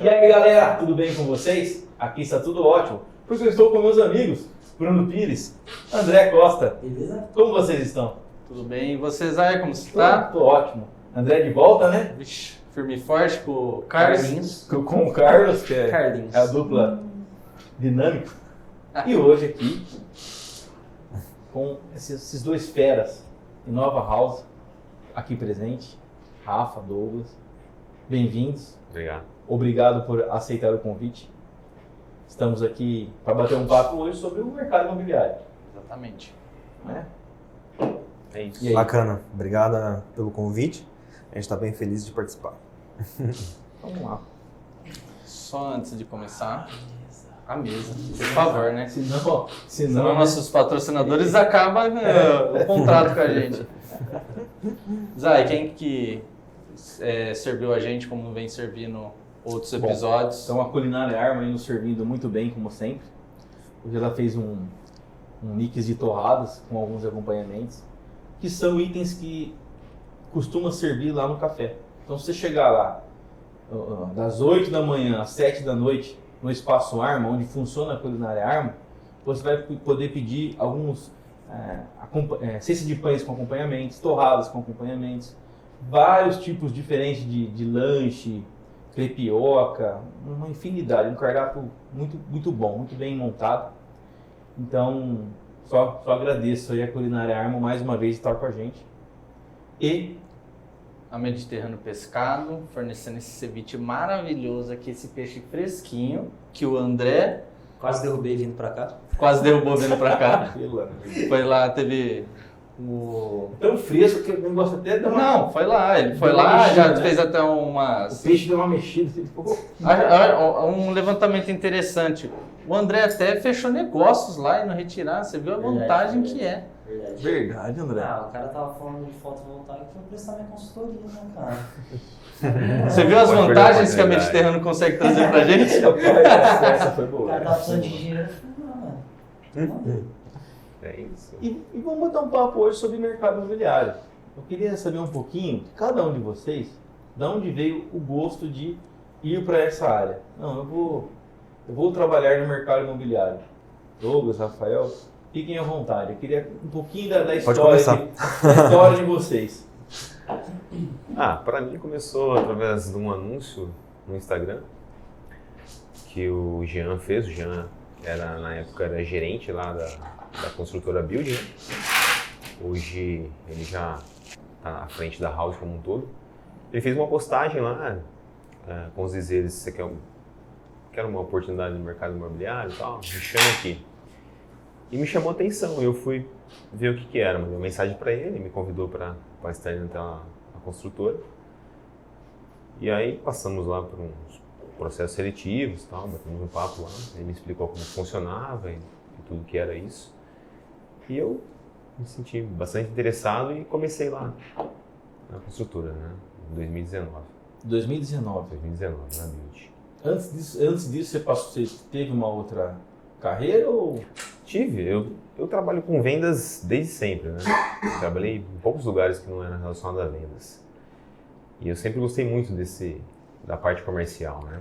E aí galera, tudo bem com vocês? Aqui está tudo ótimo, porque eu estou com meus amigos Bruno Pires, André Costa. Beleza? Como vocês estão? Tudo bem? E vocês aí, como você tá? Tô ótimo. André de volta, né? Vixe, firme e forte com o Carlos. Carlinhos. Com o Carlos, que é Carlinhos. a dupla dinâmica. E hoje aqui, com esses dois feras de Nova House, aqui presente, Rafa, Douglas, bem-vindos. Obrigado. Obrigado por aceitar o convite. Estamos aqui para bater um papo hoje sobre o mercado imobiliário. Exatamente. Né? É isso. E aí? Bacana, obrigado pelo convite. A gente está bem feliz de participar. Vamos lá. Só antes de começar, a mesa, por favor, né? Senão Senão nossos patrocinadores acabam o contrato com a gente. Zay, quem que serviu a gente, como vem servindo outros episódios? Então a Culinária Arma aí nos servindo muito bem, como sempre. Hoje ela fez um mix de torradas com alguns acompanhamentos, que são itens que costuma servir lá no café. Então se você chegar lá das 8 da manhã às 7 da noite no Espaço Arma, onde funciona a Culinária Arma, você vai poder pedir alguns cestas de pães com acompanhamentos, torradas com acompanhamentos, vários tipos diferentes de lanche, crepioca, uma infinidade, um cardápio muito, muito bom, muito bem montado. Então, só agradeço aí a Culinária Arma mais uma vez de estar com a gente. E A Mediterrâneo Pescado, fornecendo esse ceviche maravilhoso aqui, esse peixe fresquinho, que o André Quase derrubei vindo pra cá. quase derrubou vindo pra cá. pela... Foi lá, teve o... tão fresco que eu não gosto até de dar uma... Não, foi lá, ele foi Deu uma lá, mexida, já né? fez até O umas... peixe deu uma mexida. Assim, ficou... Um levantamento interessante. O André até fechou negócios lá e não retirar. Você viu a vantagem que é. Verdade. Verdade, André. Ah, o cara tava falando de fotovoltaica pra eu prestar minha consultoria, né, cara? Você viu as Pode perder vantagens que a oportunidade. Mediterrâneo consegue trazer pra gente? Essa foi O boa. cara tava precisando de dinheiro. Eu falei, não, mano. É isso. E vamos botar um papo hoje sobre mercado imobiliário. Eu queria saber um pouquinho, de cada um de vocês, de onde veio o gosto de ir para essa área. Não, eu vou trabalhar no mercado imobiliário. Douglas, Rafael, fiquem à vontade. Eu queria um pouquinho da história, começar. da história de vocês. Para mim começou através de um anúncio no Instagram que o Jean fez. O Jean na época era gerente lá da construtora Build, né? Hoje ele já está à frente da House como um todo. Ele fez uma postagem lá com os dizeres: você quer uma oportunidade no mercado imobiliário e tal? Me chama aqui. E me chamou a atenção, eu fui ver o que era, mandei uma mensagem para ele, me convidou para estar dentro da construtora. E aí passamos lá por uns processos seletivos, tal, batemos um papo lá, ele me explicou como funcionava e tudo que era isso. E eu me senti bastante interessado e comecei lá na construtora, né, em 2019. 2019. 2019, na Build. Antes disso, você teve uma outra carreira ou... Tive, eu trabalho com vendas desde sempre, né? Eu trabalhei em poucos lugares que não eram relacionados a vendas. E eu sempre gostei muito da parte comercial, né?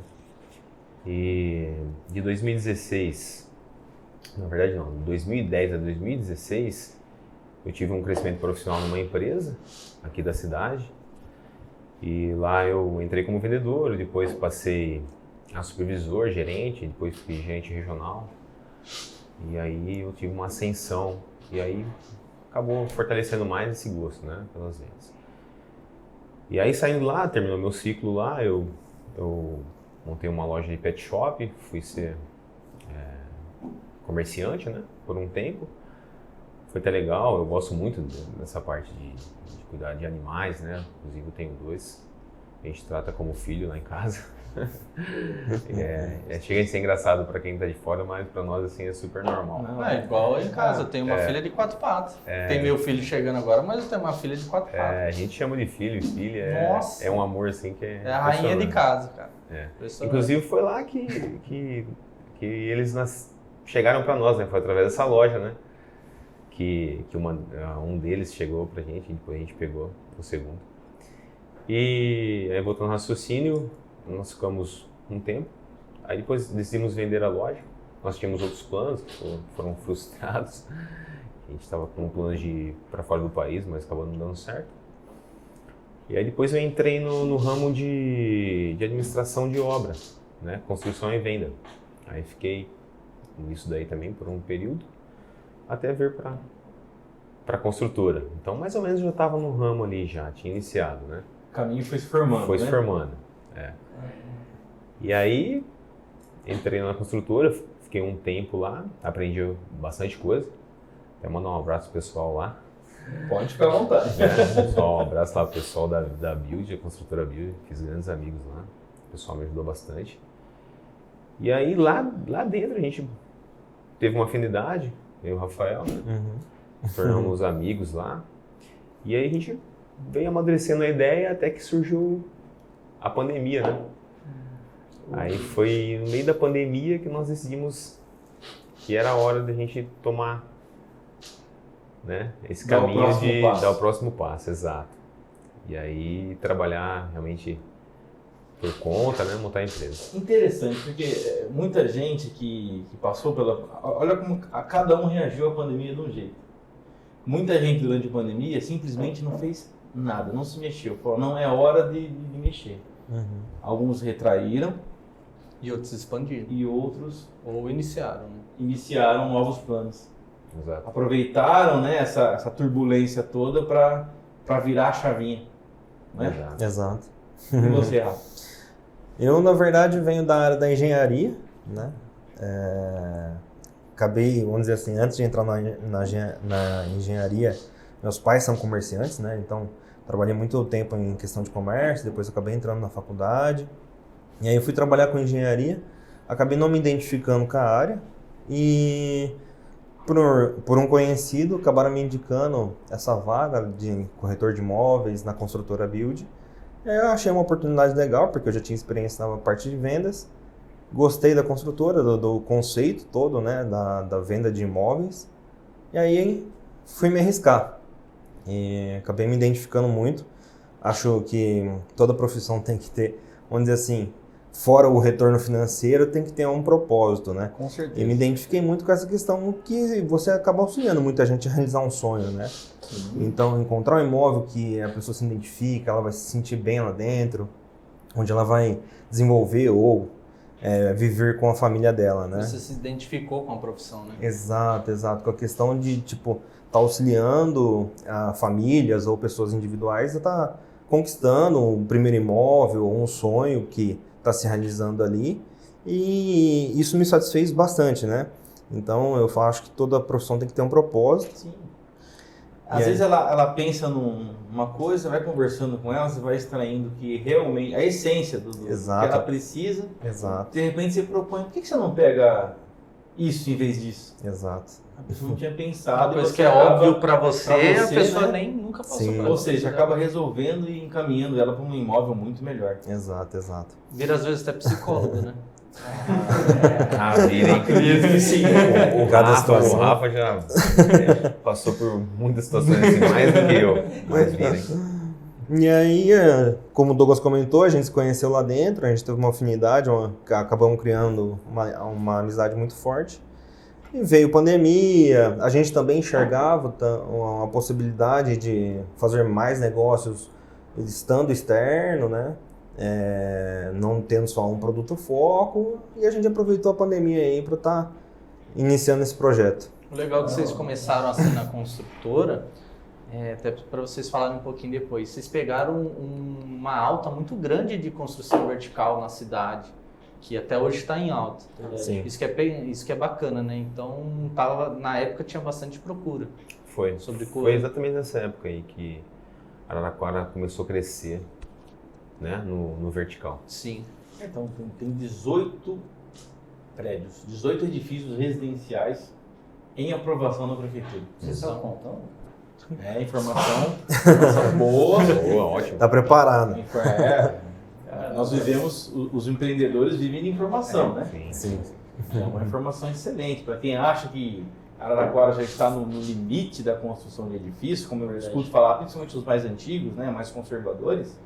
E de 2016, na verdade não, de 2010 a 2016, eu tive um crescimento profissional numa empresa aqui da cidade. E lá eu entrei como vendedor, depois passei a supervisor, gerente, depois fui gerente regional. E aí eu tive uma ascensão e aí acabou fortalecendo mais esse gosto, né, pelas vendas. E aí saindo lá, terminou meu ciclo lá, eu montei uma loja de pet shop, fui ser comerciante, né, por um tempo. Foi até legal, eu gosto muito dessa parte de cuidar de animais, né, inclusive eu tenho 2, a gente trata como filho lá em casa. Chega a ser engraçado para quem tá de fora, mas para nós assim é super normal. Não, é igual em casa, eu tenho uma filha de 4 patas. Tem meu filho chegando agora, mas eu tenho uma filha de 4 patas. A gente chama de filho e filha, Nossa. é um amor assim que é É a rainha de casa, cara. Inclusive foi lá que eles chegaram para nós, né? Foi através dessa loja, né? Que um deles chegou pra gente, e depois a gente pegou o segundo. E aí voltando ao raciocínio, nós ficamos um tempo. Aí depois decidimos vender a loja. Nós tínhamos outros planos que foram frustrados. A gente estava com planos de ir para fora do país, mas acabou não dando certo. E aí depois eu entrei no ramo de administração de obra, né? Construção e venda. Aí fiquei nisso daí também por um período, até vir para a construtora. Então mais ou menos eu já estava no ramo ali já, tinha iniciado, né? O caminho foi se formando, Foi se né? formando, E aí entrei na construtora, fiquei um tempo lá, aprendi bastante coisa. Até mandar um abraço pro pessoal lá. Pode ficar à vontade. Só um abraço lá pro pessoal da Build, a construtora Build, fiz grandes amigos lá. O pessoal me ajudou bastante. E aí lá dentro a gente teve uma afinidade, eu e o Rafael, né? Tornamos amigos lá. E aí a gente veio amadurecendo a ideia até que surgiu a pandemia, né? Aí foi no meio da pandemia que nós decidimos que era a hora da gente tomar, né, esse caminho de dar o próximo passo, exato. E aí trabalhar realmente por conta, né, montar a empresa. Interessante, porque muita gente que passou pela... Olha como cada um reagiu à pandemia de um jeito. Muita gente durante a pandemia simplesmente não fez nada, não se mexeu. Falou, não é hora de mexer. Alguns retraíram. E outros expandiram. E outros Ou iniciaram, né? iniciaram novos planos. Exato. Aproveitaram, né, essa turbulência toda para virar a chavinha. Né? Exato. Exato. E você, Rafa? Eu, na verdade, venho da área da engenharia, né? Acabei, vamos dizer assim, antes de entrar na engenharia, meus pais são comerciantes, né? Então, trabalhei muito tempo em questão de comércio, depois acabei entrando na faculdade. E aí eu fui trabalhar com engenharia, acabei não me identificando com a área e por um conhecido acabaram me indicando essa vaga de corretor de imóveis na construtora Build. E aí eu achei uma oportunidade legal, porque eu já tinha experiência na parte de vendas, gostei da construtora, do conceito todo, né, da venda de imóveis, e aí fui me arriscar. E acabei me identificando muito, acho que toda profissão tem que ter, vamos dizer assim, fora o retorno financeiro, tem que ter um propósito, né? Com certeza. E me identifiquei muito com essa questão que você acaba auxiliando muita gente a realizar um sonho, né? Então, encontrar um imóvel que a pessoa se identifica, ela vai se sentir bem lá dentro, onde ela vai desenvolver ou viver com a família dela, né? Você se identificou com a profissão, né? Exato. Com a questão de, tipo, tá auxiliando famílias ou pessoas individuais a tá conquistando um primeiro imóvel ou um sonho que está se realizando ali, e isso me satisfez bastante, né? Então eu acho que toda profissão tem que ter um propósito. Sim. Às vezes ela pensa numa coisa, vai conversando com ela, você vai extraindo que realmente a essência do que ela precisa. Exato. De repente você propõe, por que você não pega isso em vez disso? Exato. A pessoa não tinha pensado. Uma coisa que é óbvio para você, a pessoa, né, nem nunca passou por Ou seja, acaba resolvendo e encaminhando ela para um imóvel muito melhor. Exato. Vira às vezes até psicólogo, né? Vira, hein? Acredito que sim. O Rafa já passou por muitas situações assim, mais do que eu. Mas vira, hein? E aí, como o Douglas comentou, a gente se conheceu lá dentro, a gente teve uma afinidade, acabamos criando uma amizade muito forte. E veio pandemia, a gente também enxergava uma possibilidade de fazer mais negócios estando externo, né? Não tendo só um produto foco, e a gente aproveitou a pandemia aí para estar iniciando esse projeto. O legal é que vocês começaram assim na construtora, até para vocês falarem um pouquinho depois, vocês pegaram uma alta muito grande de construção vertical na cidade, que até hoje está em alta. Sim. Isso que é bacana, né? Então, na época tinha bastante procura. Foi exatamente nessa época aí que Araraquara começou a crescer, né, no vertical. Sim. Então tem 18 prédios, 18 edifícios residenciais em aprovação na prefeitura. Vocês estão contando? Informação boa. Boa, ótimo. Tá preparado. Nós vivemos, os empreendedores vivem de informação, né? Sim. É uma informação excelente. Para quem acha que Araraquara já está no limite da construção de edifícios, como eu escuto falar, principalmente os mais antigos, né, mais conservadores,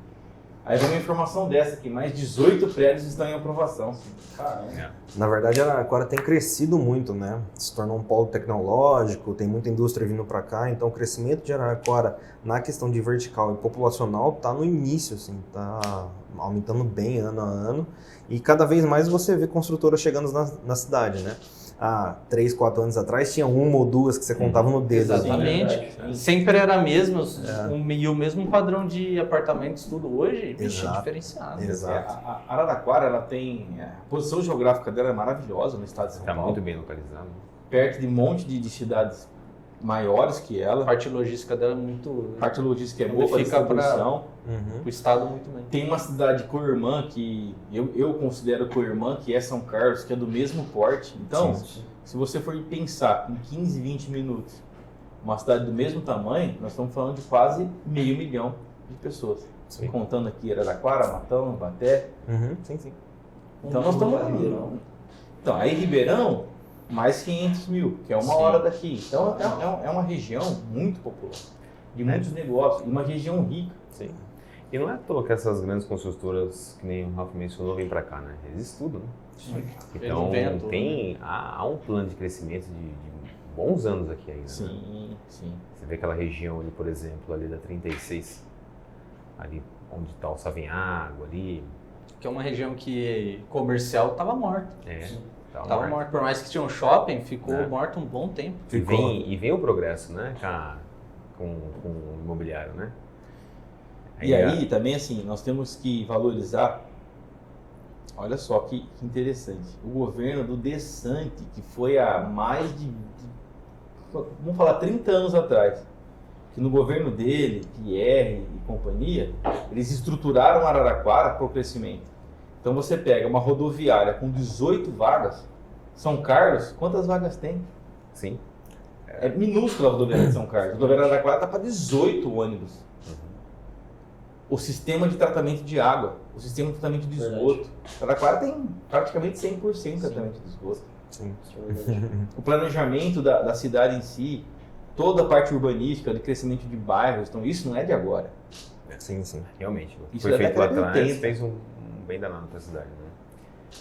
Aí vem uma informação dessa, que mais 18 prédios estão em aprovação. Caramba. Na verdade, Araraquara tem crescido muito, né? Se tornou um polo tecnológico, tem muita indústria vindo para cá, então o crescimento de Araraquara na questão de vertical e populacional está no início, assim, tá aumentando bem ano a ano, e cada vez mais você vê construtoras chegando na cidade, né? Há 3, 4 anos atrás tinha uma ou duas que você contava no dedo. Exatamente. Sim. Sempre era mesmo, e o mesmo padrão de apartamentos, tudo hoje, vixe, Exato. diferenciado. Exato. A Araraquara, ela tem... A posição geográfica dela é maravilhosa no estado de São Tá Paulo. muito bem localizado. Perto de um monte de cidades maiores que A ela. parte logística dela é muito... A parte logística é boa para Fica pra- distribuição. Uhum. O estado muito bem. Tem uma cidade co-irmã que eu considero co-irmã, que é São Carlos, que é do mesmo porte. Então, se você for pensar em 15, 20 minutos, uma cidade do mesmo tamanho, nós estamos falando de quase 500 mil de pessoas. Sim. Contando aqui Araraquara, Matão, Baté. Uhum. Sim, sim. Então nós estamos ali. Então, aí Ribeirão, mais 500 mil, que é uma Sim. hora daqui. Então é uma região muito popular, de muitos negócios, e uma região rica. Sim. E não é à toa que essas grandes construtoras, que nem o Rafa mencionou, vêm para cá, né? Eles estudam. Então, Ele vem à toa, há um plano de crescimento de bons anos aqui ainda. Né? Sim, sim. Você vê aquela região ali, por exemplo, ali da 36, ali onde está o Savinhago, ali. Que é uma região que comercial estava morta. Tava Tava morto. morta. Por mais que tinha um shopping, ficou É. morto um bom tempo. E vem o progresso, né? Com o imobiliário, né? E aí também assim, nós temos que valorizar, olha só que interessante, o governo do DeSantis, que foi há mais vamos falar, 30 anos atrás, que no governo dele, Pierre e companhia, eles estruturaram Araraquara para o crescimento. Então você pega uma rodoviária com 18 vagas, São Carlos, quantas vagas tem? Sim. É minúscula a rodoviária de São Carlos. A rodoviária de Araraquara está para 18 ônibus. O sistema de tratamento de água, o sistema de tratamento de esgoto. Araraquara tem praticamente 100% de tratamento de esgoto. Sim. O planejamento da cidade em si, toda a parte urbanística, de crescimento de bairros, então isso não é de agora. Sim, sim. Realmente. Isso Foi é feito lá década de atrás, 80. fez um bem danado para a cidade, né?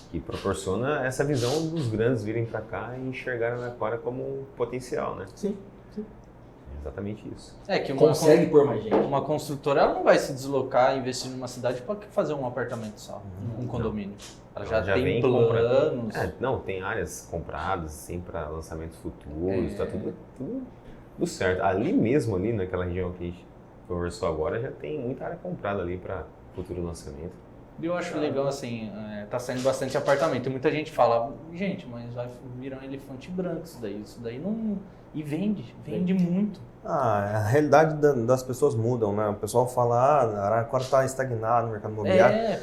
Que proporciona essa visão dos grandes virem para cá e enxergarem a Araraquara como um potencial, né? Sim. Exatamente isso. É que Consegue pôr mais gente. uma construtora ela não vai se deslocar e investir numa cidade para fazer um apartamento só, um condomínio. Ela já tem vem planos. Não, tem áreas compradas, assim, para lançamentos futuros, tá tudo certo. Ali mesmo, ali naquela região que a gente conversou agora, já tem muita área comprada ali para futuro lançamento. E eu acho legal, assim, tá saindo bastante apartamento. E muita gente fala, gente, mas vai virar um elefante branco isso daí não... E vende muito. A realidade das pessoas mudam, né? O pessoal fala, Araraquara está estagnado no mercado imobiliário.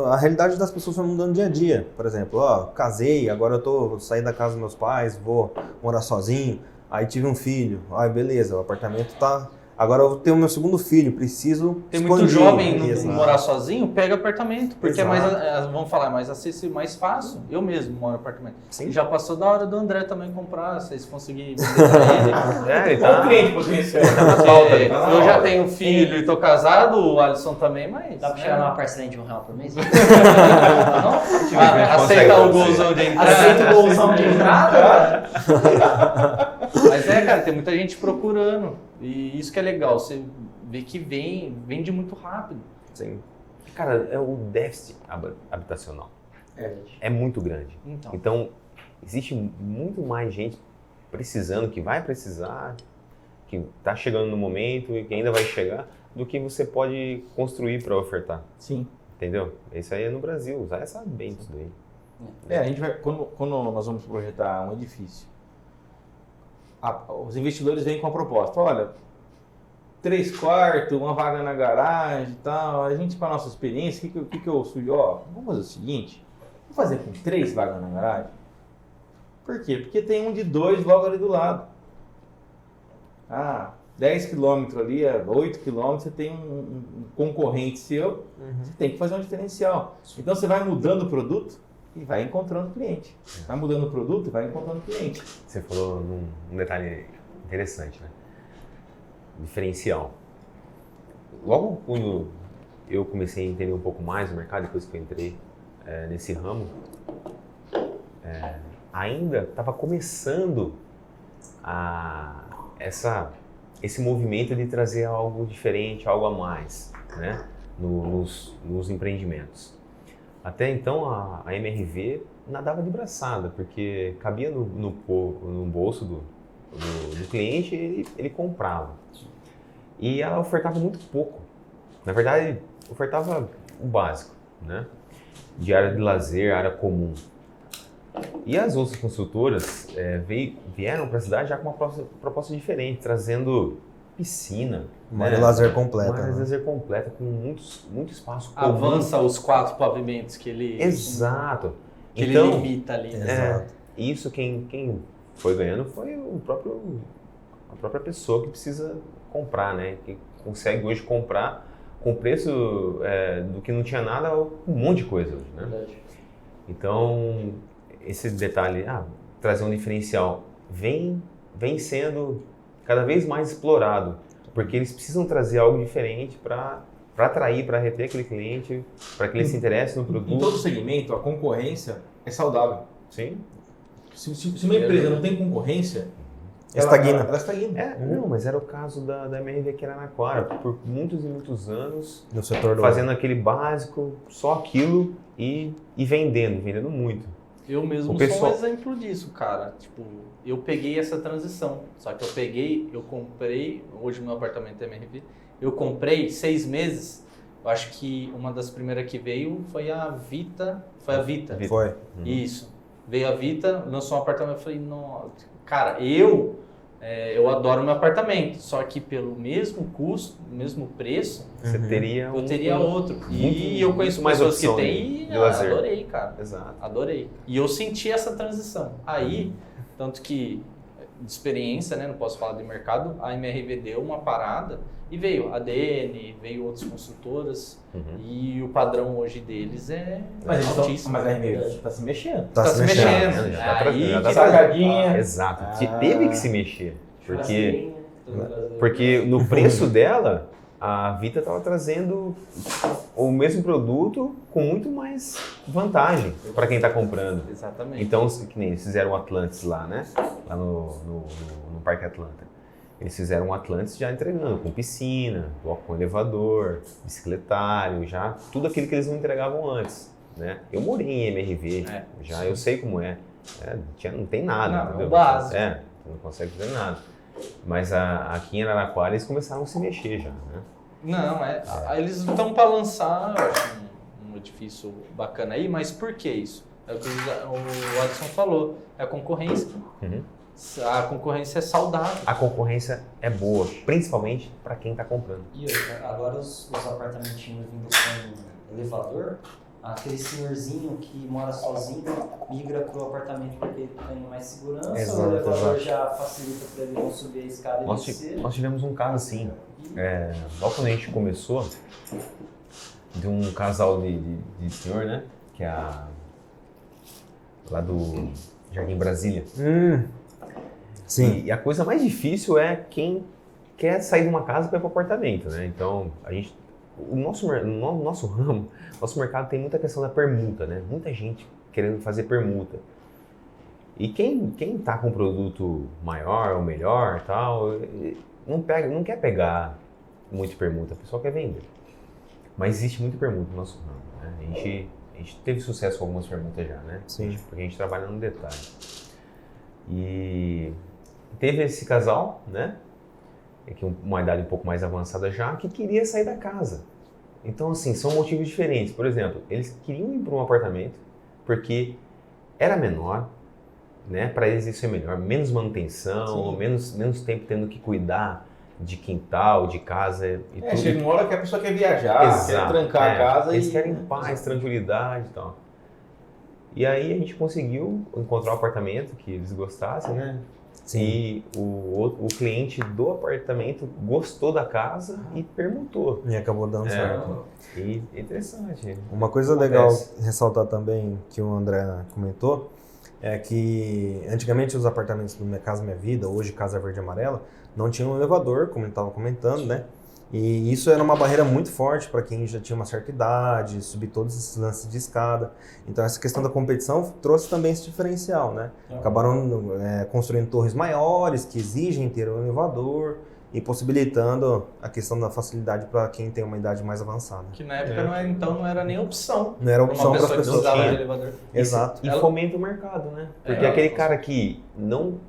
A realidade das pessoas vai mudando dia a dia. Por exemplo, casei, agora eu saí da casa dos meus pais, vou morar sozinho. Aí tive um filho, beleza, o apartamento tá... Agora eu tenho meu segundo filho, preciso Tem muito expandir. jovem Exato. morar sozinho, pega apartamento, porque Exato. é mais, vamos falar, mais acessível, mais fácil. Eu mesmo moro em apartamento. Sim. Já passou da hora do André também comprar, vocês conseguirem vender pra ele. Ele tá... cliente potencial. Eu já tenho filho e tô casado, o Alisson também, mas... Dá pra chegar numa parcelinha de R$1 por mês? Aceita o golzão de entrada. Aceita o bolsão de entrada? Mas cara, tem muita gente procurando. E isso que é legal, você vê que vende muito rápido. Sim. Cara, é o déficit habitacional. É muito grande. Então, existe muito mais gente precisando, que vai precisar, que está chegando no momento e que ainda vai chegar, do que você pode construir para ofertar. Sim. Entendeu? Isso aí é no Brasil, o Zé sabe bem disso daí. A gente vai, quando nós vamos projetar um edifício, os investidores vêm com a proposta, olha, 3 quartos, uma vaga na garagem e tal, a gente, com a nossa experiência, o que eu sugiro? Vamos fazer o seguinte, vamos fazer com 3 vagas na garagem? Por quê? Porque tem um de 2 logo ali do lado. 10 quilômetros ali, 8 quilômetros, você tem um concorrente seu, você tem que fazer um diferencial. Então você vai mudando o produto e vai encontrando cliente. Vai mudando o produto e vai encontrando cliente. Você falou num detalhe interessante, né? Diferencial. Logo quando eu comecei a entender um pouco mais o mercado, depois que eu entrei nesse ramo, ainda estava começando esse movimento de trazer algo diferente, algo a mais, né, nos empreendimentos. Até então a MRV nadava de braçada, porque cabia no bolso do cliente e ele comprava. E ela ofertava muito pouco. Na verdade, ofertava o básico, né, de área de lazer, área comum. E as outras construtoras vieram para a cidade já com uma proposta diferente, trazendo piscina. Uma área de lazer completa. Uma área de né? lazer completa, com muito espaço comum. Avança os 4 pavimentos que ele... Exato. Que Então, ele limita ali. Né? Exato. Isso quem foi ganhando foi a própria pessoa que precisa comprar, né? Que consegue hoje comprar com preço do que não tinha nada, um monte de coisa hoje, né? Verdade. Então, esse detalhe, trazer um diferencial, vem sendo cada vez mais explorado, porque eles precisam trazer algo diferente para atrair, para reter aquele cliente, para que ele se interesse no produto. Em todo segmento, a concorrência é saudável. Sim. Se uma empresa não tem concorrência, Estagna. ela estagna. Não, mas era o caso da MRV aqui em Araraquara, por muitos e muitos anos, No setor do... fazendo aquele básico, só aquilo e vendendo muito. Eu mesmo O sou pessoal- um exemplo disso, cara. Tipo, eu peguei essa transição. Só que eu comprei, hoje meu apartamento é MRV, eu comprei 6 meses. Eu acho que uma das primeiras que veio foi a Vita. Foi a Vita. Foi. Isso. Veio a Vita, lançou um apartamento. Eu falei, nossa, cara, eu adoro meu apartamento. Só que pelo mesmo custo, mesmo preço, Você teria eu teria outro. E eu conheço mais pessoas que opção têm e de lazer. adorei, cara. Exato. Adorei. E eu senti essa transição. Aí, tanto que, de experiência, né, não posso falar de mercado, a MRV deu uma parada e veio a DN, veio outras construtoras e o padrão hoje deles é altíssimo. Mas a RMV está se mexendo. Tá se mexendo. Já tá Aí já tá que Sacadinha. Exato. Ah. Teve que se mexer. Porque no preço dela, a Vita estava trazendo o mesmo produto com muito mais vantagem para quem está comprando. Exatamente. Então, que nem eles fizeram o Atlantis lá, né? Lá no Parque Atlanta. Eles fizeram um Atlantis já entregando com piscina, bloco com elevador, bicicletário, já tudo aquilo que eles não entregavam antes, né? Eu morei em MRV, eu sei como é. Não tem nada, Não, entendeu? o básico. Você não consegue fazer nada. Mas aqui em Araraquara eles começaram a se mexer já, né? Não, eles estão para lançar, eu acho, um edifício bacana aí, mas por que isso? É o que o Adson falou, é a concorrência. A concorrência é saudável. A concorrência é boa, principalmente para quem está comprando. E agora os apartamentinhos vindo com elevador, aquele senhorzinho que mora sozinho migra pro apartamento porque tem mais segurança, Exato, o elevador exato. já facilita para ele não subir a escada e descer. Nós tivemos um caso assim, logo quando a gente começou, de um casal de senhor, né? Que é lá do Jardim Brasília. Sim. E a coisa mais difícil é quem quer sair de uma casa para ir para o apartamento, né? Então, o nosso ramo, nosso mercado tem muita questão da permuta, né? Muita gente querendo fazer permuta. E quem tá com um produto maior ou melhor, tal, não quer pegar muito permuta, o pessoal quer vender. Mas existe muita permuta no nosso ramo, né? A gente teve sucesso com algumas permutas já, né? Sim. Porque a gente trabalha no detalhe. E teve esse casal, né? Que uma idade um pouco mais avançada já, que queria sair da casa. Então, assim, são motivos diferentes. Por exemplo, eles queriam ir para um apartamento porque era menor, né? Para eles isso é melhor, menos manutenção, menos tempo tendo que cuidar de quintal, de casa e tudo. Chega uma hora que a pessoa quer viajar, quer trancar a casa eles querem paz, tranquilidade e tal. E aí a gente conseguiu encontrar um apartamento que eles gostassem, né? Sim. E o cliente do apartamento gostou da casa e perguntou. E acabou dando certo. E é interessante. Uma coisa legal ressaltar também que o André comentou é que antigamente os apartamentos do Minha Casa Minha Vida, hoje Casa Verde e Amarela, não tinham um elevador, como ele estava comentando, né? E isso era uma barreira muito forte para quem já tinha uma certa idade, subir todos esses lances de escada. Então essa questão da competição trouxe também esse diferencial, né? Acabaram construindo torres maiores, que exigem ter um elevador e possibilitando a questão da facilidade para quem tem uma idade mais avançada. Que na época não era nem opção. Não era Pra opção uma para as pessoa que pessoas. precisava de Sim. elevador. Exato. E fomenta o mercado, né? Porque aquele cara que não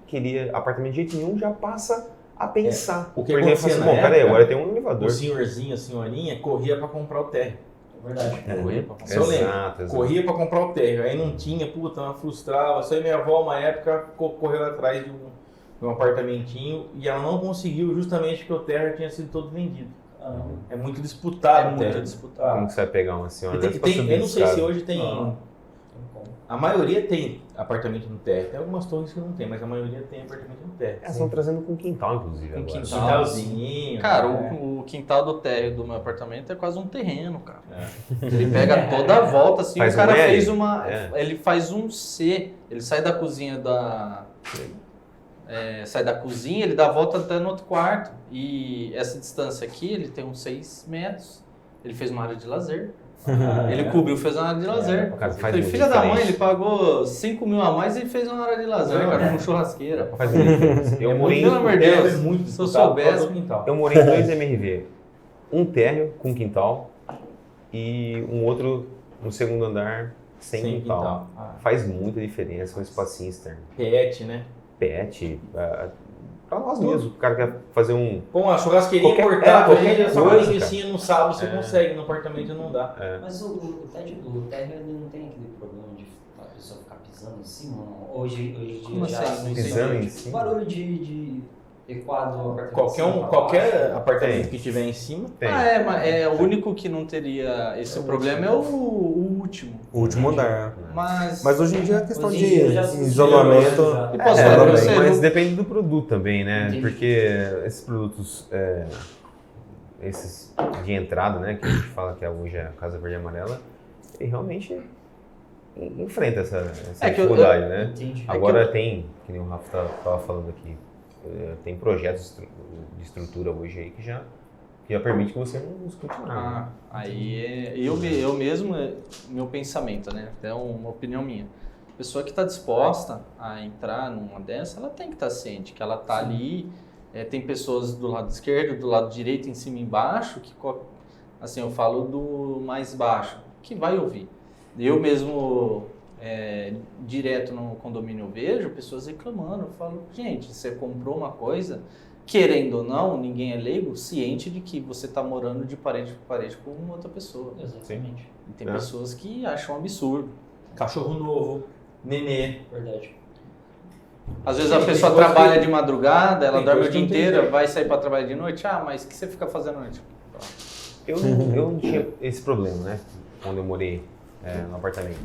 queria apartamento de jeito nenhum já passa a pensar. O que Porque ele fala acontecia assim, na bom, peraí, época, agora tem um elevador. O senhorzinho, a senhorinha, corria para comprar o térreo. Verdade. Corria pra comprar. Isso eu lembro. Exato. Corria para comprar o térreo. Aí não tinha, puta, frustrava. Só minha avó, uma época, correu atrás de um apartamentinho e ela não conseguiu justamente porque o térreo tinha sido todo vendido. É muito disputado o térreo. Como que você vai pegar uma senhora E dessa pra tem, subir eu não sei se escada? hoje tem. A maioria tem apartamento no térreo. Tem algumas torres que não tem, mas a maioria tem apartamento no térreo. Elas estão trazendo com quintal, inclusive, Com agora. quintal. Quintalzinho. Cara, né? o quintal do térreo do meu apartamento é quase um terreno, cara. Ele pega toda a volta, assim, Faz o cara um L? fez uma... É. Ele faz um C, ele sai da cozinha sai da cozinha, ele dá a volta até no outro quarto. E essa distância aqui, ele tem uns 6 metros. Ele fez uma área de lazer. Ele cobriu, fez uma área de lazer. O cara faz Falei, muito filha da mãe, diferente. ele pagou 5 mil a mais e fez uma área de lazer, Não, cara, com churrasqueira. Faz muita diferença. Eu morei Pelo amor de Térreo Deus. é muito Se eu disputado por causa soubesse... do quintal. Eu morei em 2 MRV. Um térreo com quintal e um outro no segundo andar sem quintal. Faz muita diferença, um espacinho externo. Pet, né? Pet, pra nós mesmos. O cara quer fazer um... Pô, uma churrasqueirinha Qualquer- portável, qualquer aí, só uma coisa, linguicinha no sábado você É. consegue, no apartamento não dá. Mas o térreo ele não tem aquele problema de a pessoa ficar pisando em cima? Hoje em dia Como já assim? Não entendi. Pisando em o cima. barulho de equado do apartamento. Qualquer apartamento Tem. que tiver em cima, Tem. Mas o único que não teria esse problema é o último. O último andar. Mas Mas hoje em dia é questão Hoje de em dia já isolamento. já. E posso É, falar pra também, você, Mas no- depende do produto também, né? Entendi. Porque esses produtos, esses de entrada, né? Que a gente fala que hoje é a Casa Verde e Amarela, ele realmente enfrenta essa É que eu- dificuldade, né? Entendi. Agora tem, que nem o Rafa estava falando aqui, tem projetos de estrutura hoje aí que já permite que você não escute nada. eu mesmo, meu pensamento, né? Até uma opinião minha. A pessoa que está disposta a entrar numa dessa, ela tem que estar ciente que ela está ali. Tem pessoas do lado esquerdo, do lado direito, em cima e embaixo, que, assim, eu falo do mais baixo, que vai ouvir. Eu mesmo, direto no condomínio, eu vejo pessoas reclamando. Eu falo, gente, você comprou uma coisa, querendo ou não, ninguém é leigo, ciente de que você está morando de parede para parede com outra pessoa. Exatamente. E tem pessoas que acham um absurdo. cachorro novo, nenê. Verdade. Às vezes a Tem pessoa coisa trabalha que- de madrugada, ela tem dorme o coisa dia que não tem inteiro, jeito. vai sair para trabalhar de noite. Mas o que você fica fazendo à noite? Eu não tinha esse problema, né? Quando eu morei no apartamento.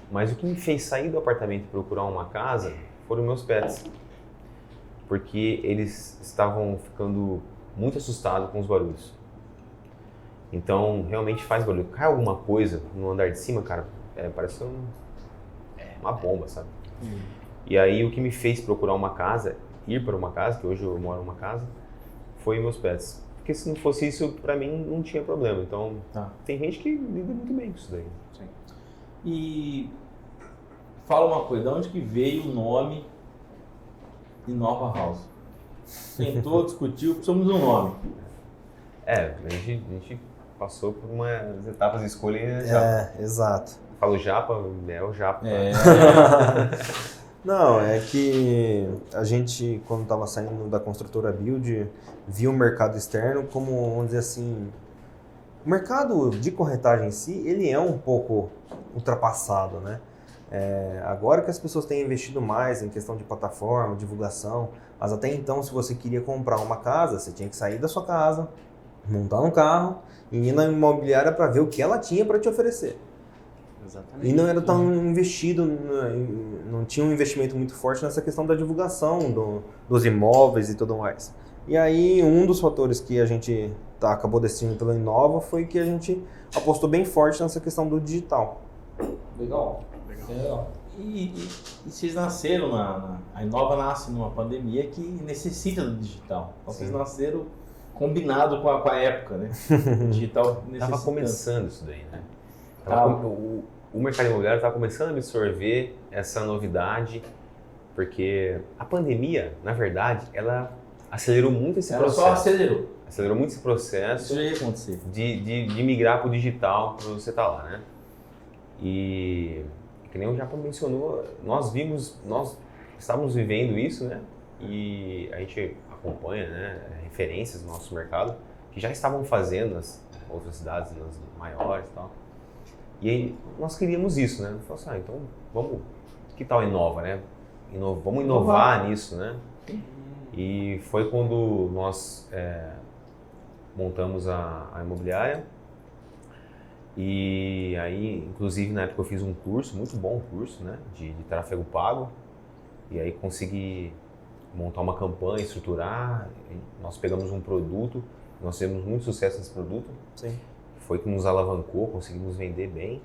Mas o que me fez sair do apartamento e procurar uma casa foram meus pets. Porque eles estavam ficando muito assustados com os barulhos. Então, realmente faz barulho. Cai alguma coisa no andar de cima, cara, parece uma bomba, sabe? E aí, o que me fez procurar uma casa, ir para uma casa, que hoje eu moro numa casa, foi meus pets. Porque se não fosse isso, pra mim, não tinha problema. Então, tem gente que lida muito bem com isso daí. E fala uma coisa, de onde que veio o nome Inova House? Tentou, discutiu, precisamos de um nome. A gente passou por umas etapas de escolha e já. Exato. Falo japa, o japa. Não, é que a gente, quando estava saindo da construtora Build, viu o mercado externo como, vamos dizer assim, o mercado de corretagem em si, ele é um pouco ultrapassado, né? Agora que as pessoas têm investido mais em questão de plataforma, divulgação, mas até então, se você queria comprar uma casa, você tinha que sair da sua casa, montar um carro e ir na imobiliária para ver o que ela tinha para te oferecer. Exatamente. E não era tão investido, não tinha um investimento muito forte nessa questão da divulgação dos imóveis e tudo mais. E aí, um dos fatores que a gente acabou decidindo pela Inova foi que a gente apostou bem forte nessa questão do digital. Legal. E vocês nasceram a Inova nasce numa pandemia que necessita do digital. Então vocês nasceram combinado com a época, né? Digital Tava necessitando. começando isso daí, né? Tava. O mercado imobiliário estava começando a absorver essa novidade, porque a pandemia, na verdade, ela acelerou muito esse Ela processo. só acelerou. Acelerou muito esse processo Isso já ia acontecer. de migrar para o digital, para você estar lá, né? E que nem o Japa mencionou, nós estávamos vivendo isso, né? E a gente acompanha, né, referências do nosso mercado que já estavam fazendo nas outras cidades, nas maiores e tal. E aí nós queríamos isso, né? Falamos assim, então vamos, que tal inova, né? Vamos inovar nisso, né? E foi quando nós montamos a imobiliária. E aí, inclusive, na época eu fiz um curso, muito bom curso, né, de tráfego pago. E aí consegui montar uma campanha, estruturar. Nós pegamos um produto, nós tivemos muito sucesso nesse produto. Sim. Foi que nos alavancou, conseguimos vender bem.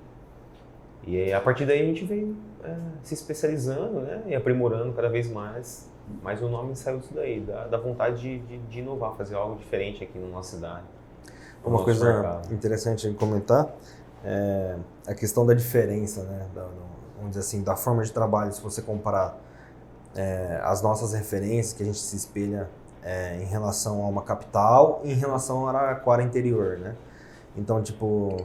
E aí, a partir daí a gente veio se especializando, né, e aprimorando cada vez mais. Mas o nome saiu disso daí, da vontade de inovar, fazer algo diferente aqui na nossa cidade. Uma coisa interessante de comentar é a questão da diferença, né? Vamos dizer assim, da forma de trabalho, se você comparar as nossas referências, que a gente se espelha em relação a uma capital e em relação a Araraquara interior, né? Então, tipo,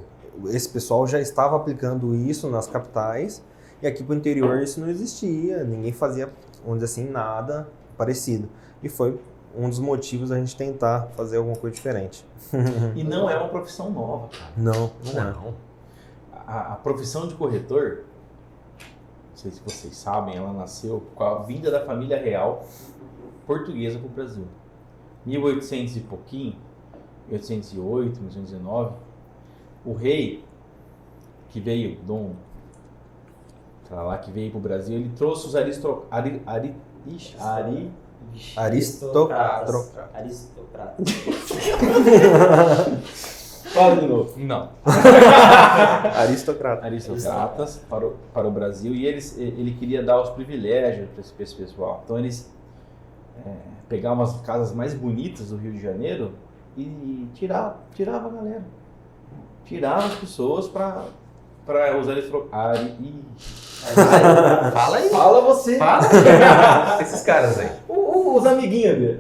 esse pessoal já estava aplicando isso nas capitais e aqui pro interior isso não existia, ninguém fazia, vamos dizer assim, nada parecido. E foi um dos motivos da gente tentar fazer alguma coisa diferente. E não é uma profissão nova, cara. Não. A profissão de corretor, não sei se vocês sabem, ela nasceu com a vinda da família real portuguesa para o Brasil. 1800 e pouquinho, 1808, 1819, o rei que veio, Dom, que veio para o Brasil, ele trouxe os Aristocratas. Fala de novo. Não. Aristocratas para o Brasil, e ele queria dar os privilégios para esse pessoal. Então eles pegavam as casas mais bonitas do Rio de Janeiro e tirava a galera. Tirava as pessoas para os aristocratas. Fala aí. Fala você. Fala. Esses caras aí. Os amiguinhos dele.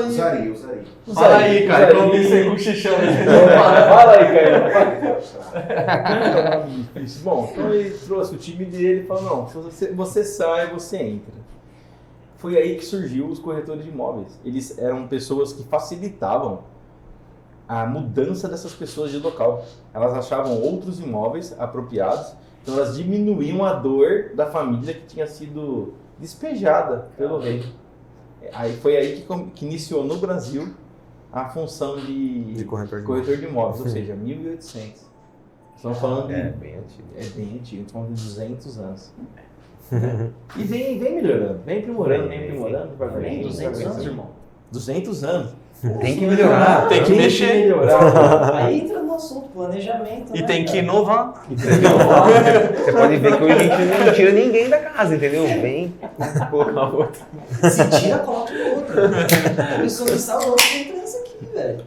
Usaria. Fala aí, cara. Eu comecei com xixão. Fala aí, cara. Bom, então ele trouxe o time dele e falou, não, se você sai, você entra. Foi aí que surgiu os corretores de imóveis. Eles eram pessoas que facilitavam a mudança dessas pessoas de local. Elas achavam outros imóveis apropriados, então elas diminuíam a dor da família que tinha sido despejada pelo rei. Foi aí que iniciou no Brasil a função de corretor de imóveis, ou seja, 1800. Estamos falando de... bem antigo. É bem antigo, estamos falando de 200 anos. E vem melhorando, vem aprimorando, devagarzinho. 200 anos, irmão. 200 anos. Tem que melhorar. Tem que mexer. Aí entra no assunto, planejamento. E né, tem que cara? inovar. Você pode ver que hoje a gente não tira ninguém da casa, entendeu? Vem colocar outro. Se tira, coloca o outro. A pessoa que está louca entra nessa aqui, velho.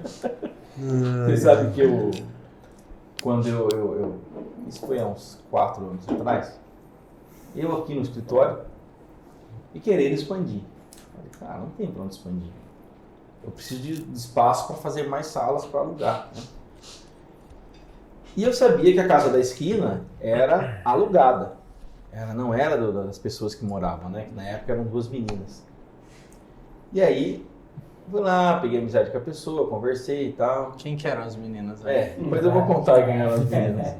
Você sabe que quando eu isso foi há uns 4 anos atrás, eu aqui no escritório e querendo expandir. Falei, cara, não tem pra onde expandir. Eu preciso de espaço para fazer mais salas para alugar, né? E eu sabia que a casa da esquina era alugada. Ela não era das pessoas que moravam, né? Na época eram 2 meninas. E aí, fui lá, peguei amizade com a pessoa, conversei e tal. Quem que eram as meninas aí? Depois eu vou contar quem eram as meninas.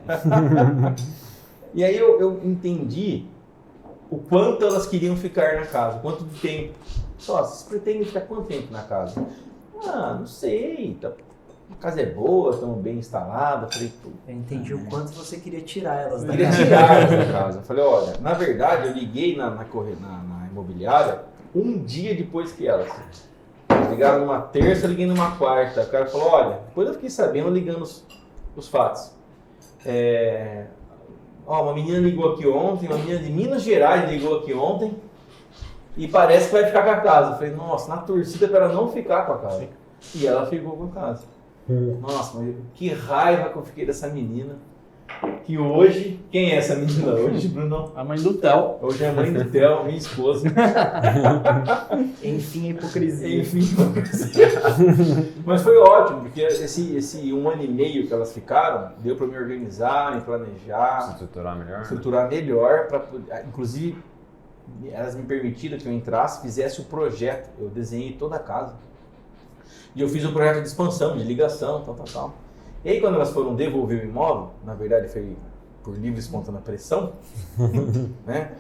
E aí eu entendi o quanto elas queriam ficar na casa, quanto de tempo. Só, vocês pretendem ficar quanto tempo na casa? Não sei, a casa é boa, estamos bem instaladas. Falei, Eu entendi o quanto você queria tirar elas eu da queria casa. tirar elas da casa. Eu falei, olha, na verdade eu liguei na imobiliária um dia depois que elas. Eles ligaram numa terça, eu liguei numa quarta. O cara falou, olha, depois eu fiquei sabendo ligando os fatos. Uma menina ligou aqui ontem, uma menina de Minas Gerais ligou aqui ontem e parece que vai ficar com a casa. Eu falei, nossa, na torcida para ela não ficar com a casa. E ela ficou com a casa. Nossa, mas que raiva que eu fiquei dessa menina. Que hoje, quem é essa menina hoje, Bruno? A mãe do Theo. Hoje é a mãe do Theo, minha esposa. Enfim, a hipocrisia. Enfim. Mas foi ótimo, porque esse 1 ano e meio que elas ficaram, deu para me organizar, me planejar, estruturar melhor, para inclusive elas me permitiram que eu entrasse, fizesse o projeto. Eu desenhei toda a casa. E eu fiz um projeto de expansão, de ligação, tal. E aí quando elas foram devolver o imóvel, na verdade foi por livre e espontânea pressão, né?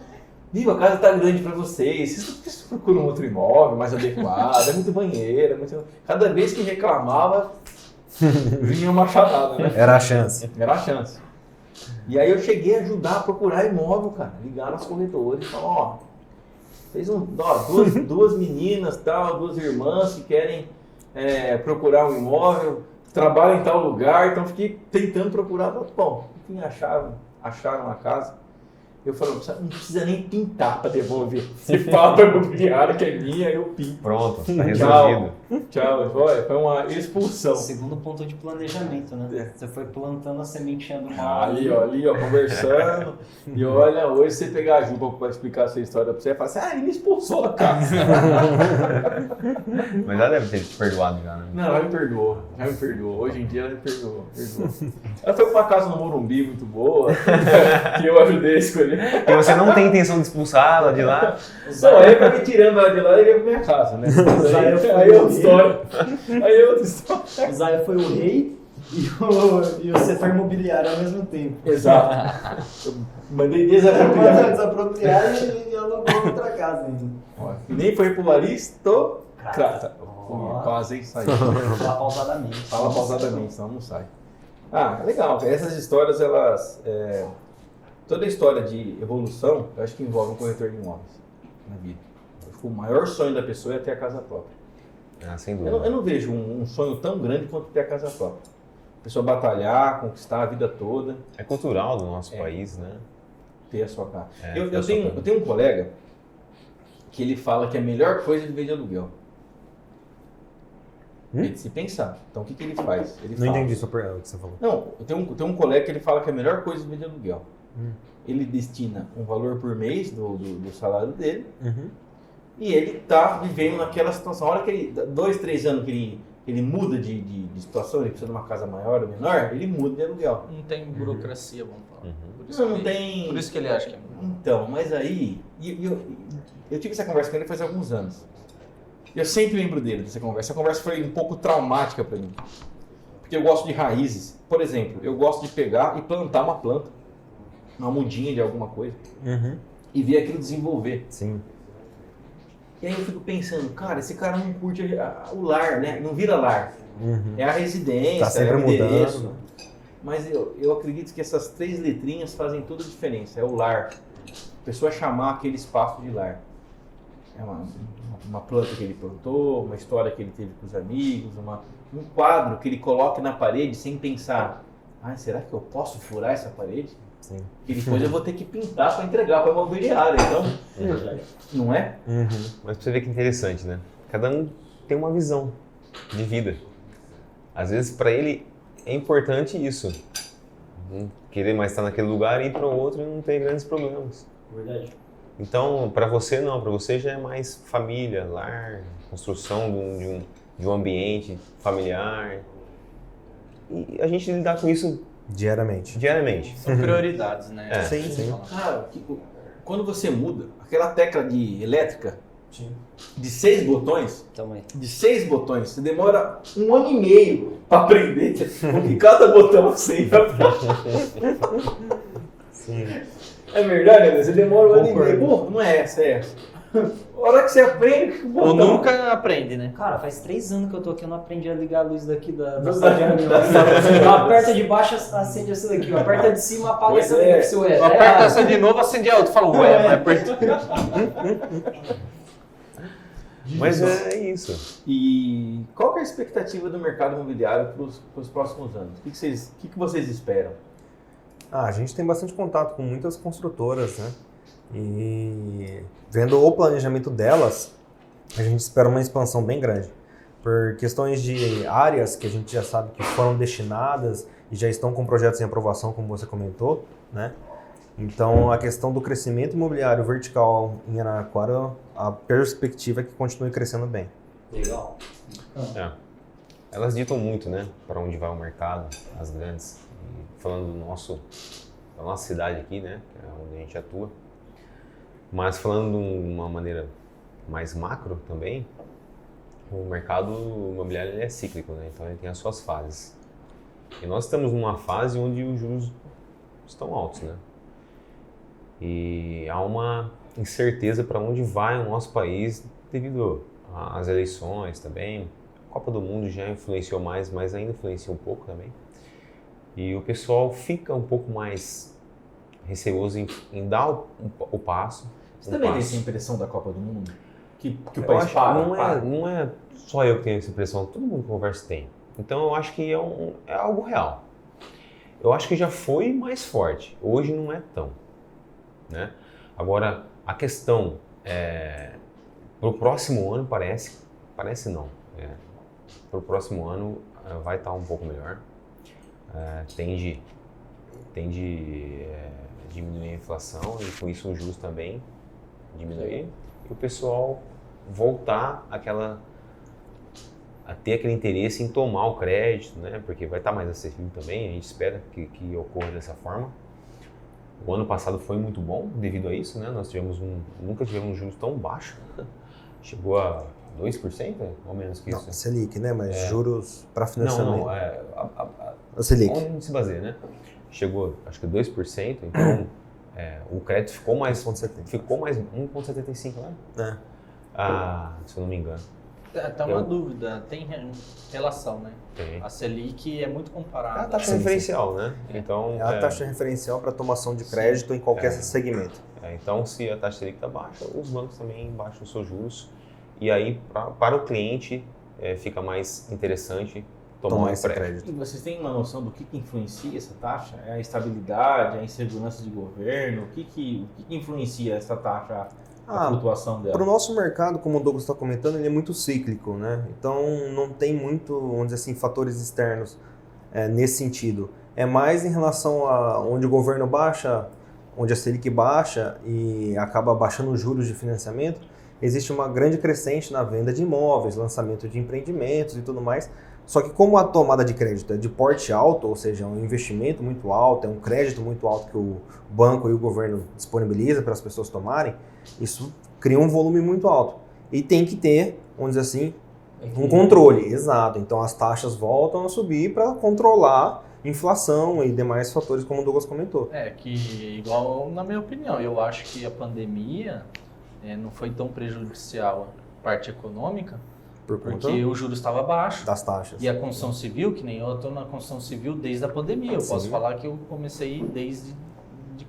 Viu, a casa está grande para vocês, vocês procuram outro imóvel mais adequado, é muito banheiro, muito... Cada vez que reclamava, vinha uma machadada, né? Era a chance. Era a chance. E aí eu cheguei a ajudar a procurar imóvel, cara. Ligar nas corretoras e falar, fez duas meninas, tal, 2 irmãs que querem procurar um imóvel, trabalham em tal lugar, então fiquei tentando procurar. Bom, enfim, acharam a casa. Eu falei, não precisa nem pintar para devolver. Você fala para a imobiliária que é minha, eu pinto. Pronto, tá resolvido. Tchau. Foi uma expulsão. Segundo ponto de planejamento, né? Você foi plantando a sementinha do mal. Ali, ó, conversando. E olha, hoje você pegar a Ju para explicar a sua história para você, fala assim, ele me expulsou da casa. Mas ela deve ter te perdoado já, né? Não, ela me perdoou. Hoje em dia ela me perdoou. Ela foi para uma casa no Morumbi muito boa, que eu ajudei a escolher. E você não tem intenção de expulsar ela de lá? Não, aí eu me tirando ela de lá e veio pra minha casa, né? Aí é outra história. O Zaya foi o rei e o setor imobiliário ao mesmo tempo. Exato. Eu mandei desapropriar. Desapropriar e alugou outra casa ainda. E nem foi pro aristocrata. Quase, hein? Saiu. Fala pausadamente. Fala pausadamente, senão não sai. Legal. Essas histórias, elas... Toda a história de evolução, eu acho que envolve um corretor de imóveis na vida. O maior sonho da pessoa é ter a casa própria. Sem dúvida. Eu não vejo um sonho tão grande quanto ter a casa própria. A pessoa batalhar, conquistar a vida toda. É cultural do nosso país, né? Ter a sua casa. Eu tenho um colega que ele fala que a melhor coisa é viver de aluguel. É de se pensar. Então o que ele faz? Ele Não entendi o que você falou. Não, eu tenho um colega que ele fala que a melhor coisa é viver de aluguel. Ele destina um valor por mês do salário dele e ele está vivendo naquela situação. A hora que ele, 2, 3 anos que ele muda de situação, ele precisa de uma casa maior ou menor, ele muda de aluguel. Não tem burocracia, vamos falar. Por isso que ele acha que é. Então, mas aí, eu tive essa conversa com ele faz alguns anos. Eu sempre lembro dele, dessa conversa. Essa conversa foi um pouco traumática para mim. Porque eu gosto de raízes. Por exemplo, eu gosto de pegar e plantar uma planta. Uma mudinha de alguma coisa. E ver aquilo desenvolver. Sim. E aí eu fico pensando, cara, esse cara não curte o lar, né? Não vira lar. É a residência, Tá sempre é o endereço. mudando. Mas eu acredito que essas 3 letrinhas fazem toda a diferença. É o lar. A pessoa chamar aquele espaço de lar. É uma planta que ele plantou, uma história que ele teve com os amigos, um quadro que ele coloque na parede sem pensar, será que eu posso furar essa parede? Sim. E depois eu vou ter que pintar para entregar para a imobiliária, então, não é? Mas pra você ver que interessante, né? Cada um tem uma visão de vida. Às vezes para ele é importante isso. Querer mais estar naquele lugar e ir para o outro e não ter grandes problemas. Verdade. Então, para você não, para você já é mais família, lar, construção de um ambiente familiar. E a gente lidar com isso Diariamente. São prioridades, né? Sim. Cara, quando você muda, aquela tecla de elétrica Sim. de 6 botões, Também. você demora 1 ano e meio para aprender, porque cada botão você Sim. É verdade, né? Você demora 1 ano e Concordo. meio. Pô, não é essa, é essa. A hora que você aprende, o Ou botão... nunca aprende, né? Cara, faz 3 anos que eu tô aqui, eu não aprendi a ligar a luz daqui da Da sala de sala. reunião. Aperta de baixo, acende essa daqui. Aperta de cima, apaga Pois essa é. daqui. Seu Aperta essa de novo, acende a outra. Fala, ué, mas aperta. Mas é isso. E qual que é a expectativa do mercado imobiliário para os próximos anos? O que vocês esperam? A gente tem bastante contato com muitas construtoras, né? E vendo o planejamento delas, a gente espera uma expansão bem grande. por questões de áreas que a gente já sabe que foram destinadas e já estão com projetos em aprovação, como você comentou, né? Então, a questão do crescimento imobiliário vertical em Araraquara, a perspectiva é que continue crescendo bem. Legal. É. Elas ditam muito, né, para onde vai o mercado, as grandes. E falando da nossa cidade aqui, né, que é onde a gente atua. Mas falando de uma maneira mais macro também, o mercado imobiliário ele é cíclico, né, então ele tem as suas fases. E nós estamos numa fase onde os juros estão altos, né? E há uma incerteza para onde vai o nosso país devido às eleições também. A Copa do Mundo já influenciou mais, mas ainda influencia um pouco também. E o pessoal fica um pouco mais receoso em dar o passo. Você também tem essa impressão da Copa do Mundo? Que o Eu país acho para? que não é só eu que tenho essa impressão, todo mundo que conversa tem. Então eu acho que é algo real. Eu acho que já foi mais forte, hoje não é tão. Né? Agora, a questão para o próximo ano parece não. Para o próximo ano vai estar um pouco melhor. Tende diminuir a inflação e com isso os juros também diminuir. E o pessoal voltar a ter aquele interesse em tomar o crédito, né? Porque vai estar mais acessível também, a gente espera que ocorra dessa forma. O ano passado foi muito bom devido a isso, né? Nós nunca tivemos um juros tão baixo. Chegou a 2%, ou menos que isso. Não, Selic, né? Mas juros para financiamento. Não, a Selic. Onde a gente se baseia, né? Chegou, acho que 2%, então o crédito ficou mais 1,75, né? Se eu não me engano. Tá uma dúvida, tem relação, né? Tem. A Selic é muito comparada. É a taxa referencial, né? Então, É a taxa referencial para tomação de crédito em qualquer segmento. Então, se a taxa Selic está baixa, os bancos também baixam os seus juros. E aí, para o cliente, fica mais interessante tomar esse crédito. E vocês têm uma noção do que influencia essa taxa? É a estabilidade, a insegurança de governo? O que influencia essa taxa, a flutuação dela? Para o nosso mercado, como o Douglas está comentando, ele é muito cíclico, né? Então não tem muito, vamos dizer assim, fatores externos nesse sentido. É mais em relação a onde o governo baixa, onde a Selic baixa e acaba baixando os juros de financiamento, existe uma grande crescente na venda de imóveis, lançamento de empreendimentos e tudo mais. Só que como a tomada de crédito é de porte alto, ou seja, é um investimento muito alto, é um crédito muito alto que o banco e o governo disponibiliza para as pessoas tomarem, isso cria um volume muito alto. E tem que ter, vamos dizer assim, um controle. Exato. Então as taxas voltam a subir para controlar inflação e demais fatores, como o Douglas comentou. Que igual na minha opinião, eu acho que a pandemia não foi tão prejudicial a parte econômica, porque o juros estava baixo. Das taxas. E a construção civil, que nem eu estou na construção civil desde a pandemia. Eu posso falar que eu comecei desde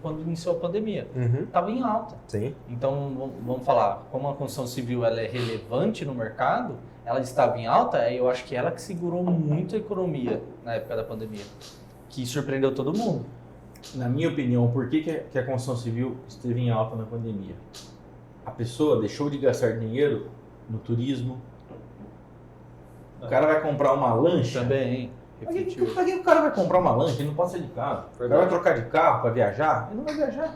quando iniciou a pandemia. Estava em alta. Sim. Então, vamos falar, como a construção civil ela é relevante no mercado, ela estava em alta, eu acho que ela que segurou muito a economia na época da pandemia, que surpreendeu todo mundo. Na minha opinião, por que a construção civil esteve em alta na pandemia? A pessoa deixou de gastar dinheiro no turismo. O cara vai comprar uma lancha. Também. Pra que o cara vai comprar uma lancha? Ele não pode sair de carro. O cara vai trocar de carro para viajar? Ele não vai viajar.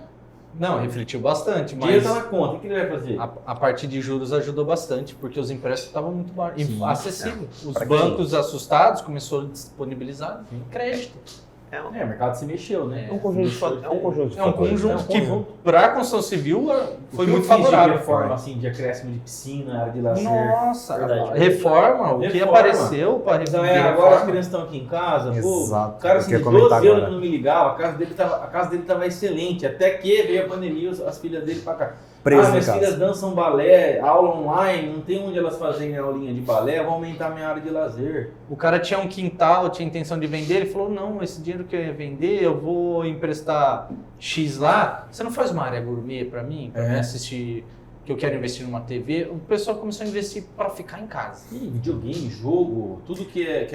Não, refletiu bastante, O mas dinheiro tá na conta, o que ele vai fazer? a parte de juros ajudou bastante, porque os empréstimos estavam muito baixos, acessíveis. Os Pra bancos assustados começaram a disponibilizar crédito. O mercado se mexeu, né? É um conjunto de fatores. É um conjunto que, para a construção civil, foi muito De favorável. reforma, assim, de acréscimo de piscina, área de lazer. Nossa, Verdade. Reforma, o que apareceu para Então, resolver agora as crianças estão aqui em casa, Exato, o cara assim, eu de ia 12 comentar anos agora. não me ligava, a casa dele estava excelente, até que veio a pandemia, as filhas dele para cá. Preso em minhas casa. filhas dançam balé, aula online, não tem onde elas fazerem aulinha de balé, vou aumentar minha área de lazer. O cara tinha um quintal, tinha intenção de vender, ele falou, não, esse dinheiro que eu ia vender, eu vou emprestar X lá, você não faz uma área gourmet para mim me assistir, que eu quero investir numa TV? O pessoal começou a investir para ficar em casa. Videogame, jogo, tudo que é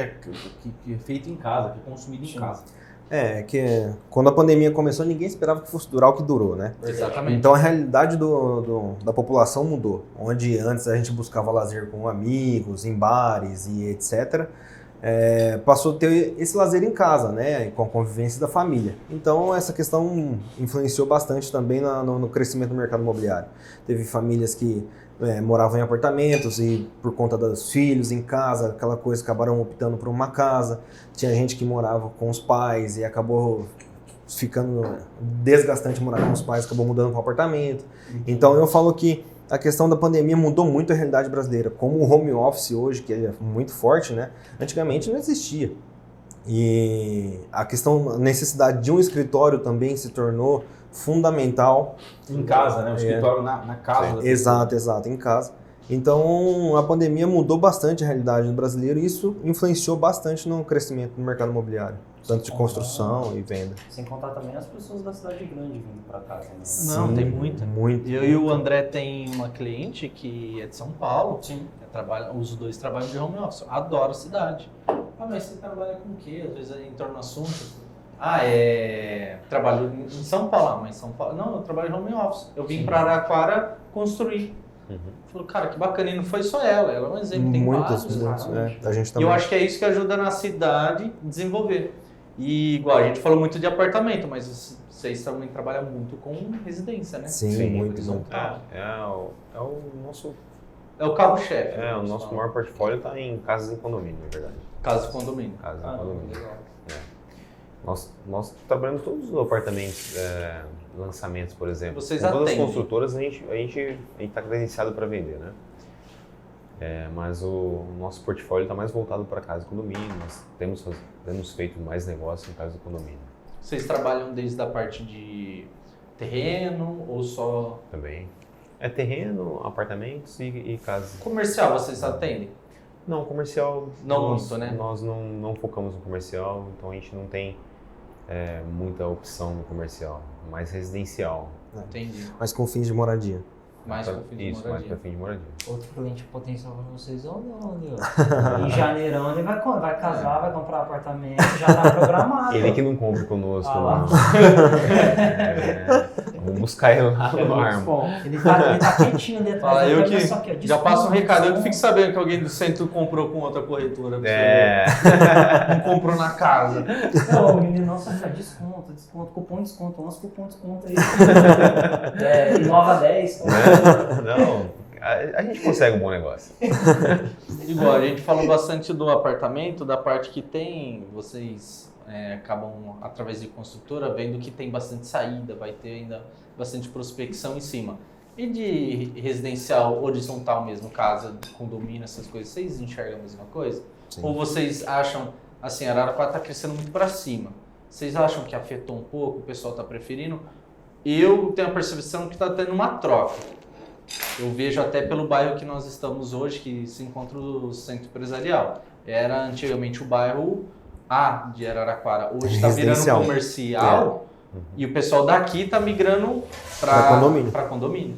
feito em casa, que é consumido em casa. É que quando a pandemia começou, ninguém esperava que fosse durar o que durou, né? Exatamente. Então a realidade da população mudou. Onde antes a gente buscava lazer com amigos, em bares e etc., passou a ter esse lazer em casa, né? Com a convivência da família. Então essa questão influenciou bastante também no crescimento do mercado imobiliário. Teve famílias que moravam em apartamentos e por conta dos filhos em casa, aquela coisa, acabaram optando por uma casa. Tinha gente que morava com os pais e acabou ficando desgastante morar com os pais, acabou mudando para um apartamento. Então eu falo que a questão da pandemia mudou muito a realidade brasileira. Como o home office hoje, que é muito forte, né? Antigamente não existia. E a necessidade de um escritório também se tornou fundamental. Em casa, né? O escritório na casa. Exato, em casa. Então, a pandemia mudou bastante a realidade do brasileiro e isso influenciou bastante no crescimento do mercado imobiliário, tanto de construção e venda. Sem contar também as pessoas da cidade grande vindo para cá. Né? Não, tem muita. Muito. Eu e o André tem uma cliente que é de São Paulo. Sim. Os dois trabalham de home office. Adoro a cidade. Mas você trabalha com o quê? Às vezes em torno do assunto. Trabalho em São Paulo. Mas em São Paulo... Não, eu trabalho em home office. Eu vim para Araraquara construir. Falou, cara, que bacana. E não foi só ela. Ela é um exemplo. Tem vários. A gente E também. eu acho que é isso que ajuda na cidade a desenvolver. E igual, a gente falou muito de apartamento, mas vocês também trabalham muito com residência, né? Sim, muito. É o nosso... É o carro-chefe. o nosso maior portfólio está em casas em condomínio, na verdade. Casa de condomínio. Casas em condomínio. Legal. Nós trabalhamos todos os apartamentos, lançamentos, por exemplo. Vocês Com todas as atendem? construtoras a gente está credenciado para vender, né? Mas o nosso portfólio está mais voltado para casa de condomínio. Nós temos feito mais negócio em casa de condomínio. Vocês trabalham desde a parte de terreno ou só Também. É terreno, apartamentos e casas. comercial? Vocês atendem? Não, comercial... Não nós, muito, né? Nós não focamos no comercial, então a gente não tem muita opção no comercial. Mais residencial. Entendi. Mas com fins de moradia. Mais com fim de Isso, mais moradia. para fim de moradia. Outro cliente potencial para vocês, olha. Em janeirão ele vai casar, vai comprar apartamento, já tá programado. Ele que não compra conosco. Ah lá. Vamos buscar ele lá no Armo. Ele tá quietinho dentro Fala, da eu câmera, que só que, ó, já passo um desconto, recado, eu que desconto. fico sabendo que alguém do centro comprou com outra corretora. Não comprou na casa. Não, o menino, nossa, desconto, cupom desconto, nosso cupom desconto aí. Inova 10. Não, a gente consegue um bom negócio. Igual, a gente falou bastante do apartamento, da parte que tem, vocês acabam, através de construtora, vendo que tem bastante saída, vai ter ainda bastante prospecção em cima. E de residencial horizontal mesmo, casa, condomínio, essas coisas, vocês enxergam a mesma coisa? Sim. Ou vocês acham, assim, a Araraquara está crescendo muito para cima, vocês acham que afetou um pouco, o pessoal está preferindo? Eu tenho a percepção que está tendo uma troca. Eu vejo até pelo bairro que nós estamos hoje, que se encontra o centro empresarial. Era antigamente o bairro A de Araraquara, hoje está virando Residencial. comercial e o pessoal daqui está migrando para condomínio.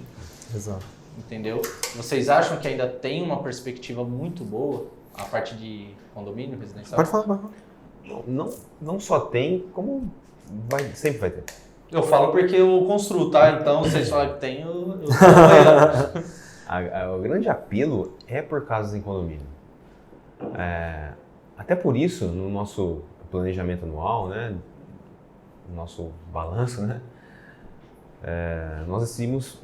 Exato. Entendeu? Vocês acham que ainda tem uma perspectiva muito boa a parte de condomínio residencial? Pode falar. Não só tem, como sempre vai ter. Eu falo porque eu construo, tá? Então, vocês falam que tem, eu tô apoiando. O grande apelo é por casas em condomínio. Até por isso, no nosso planejamento anual, né, no nosso balanço, né, nós decidimos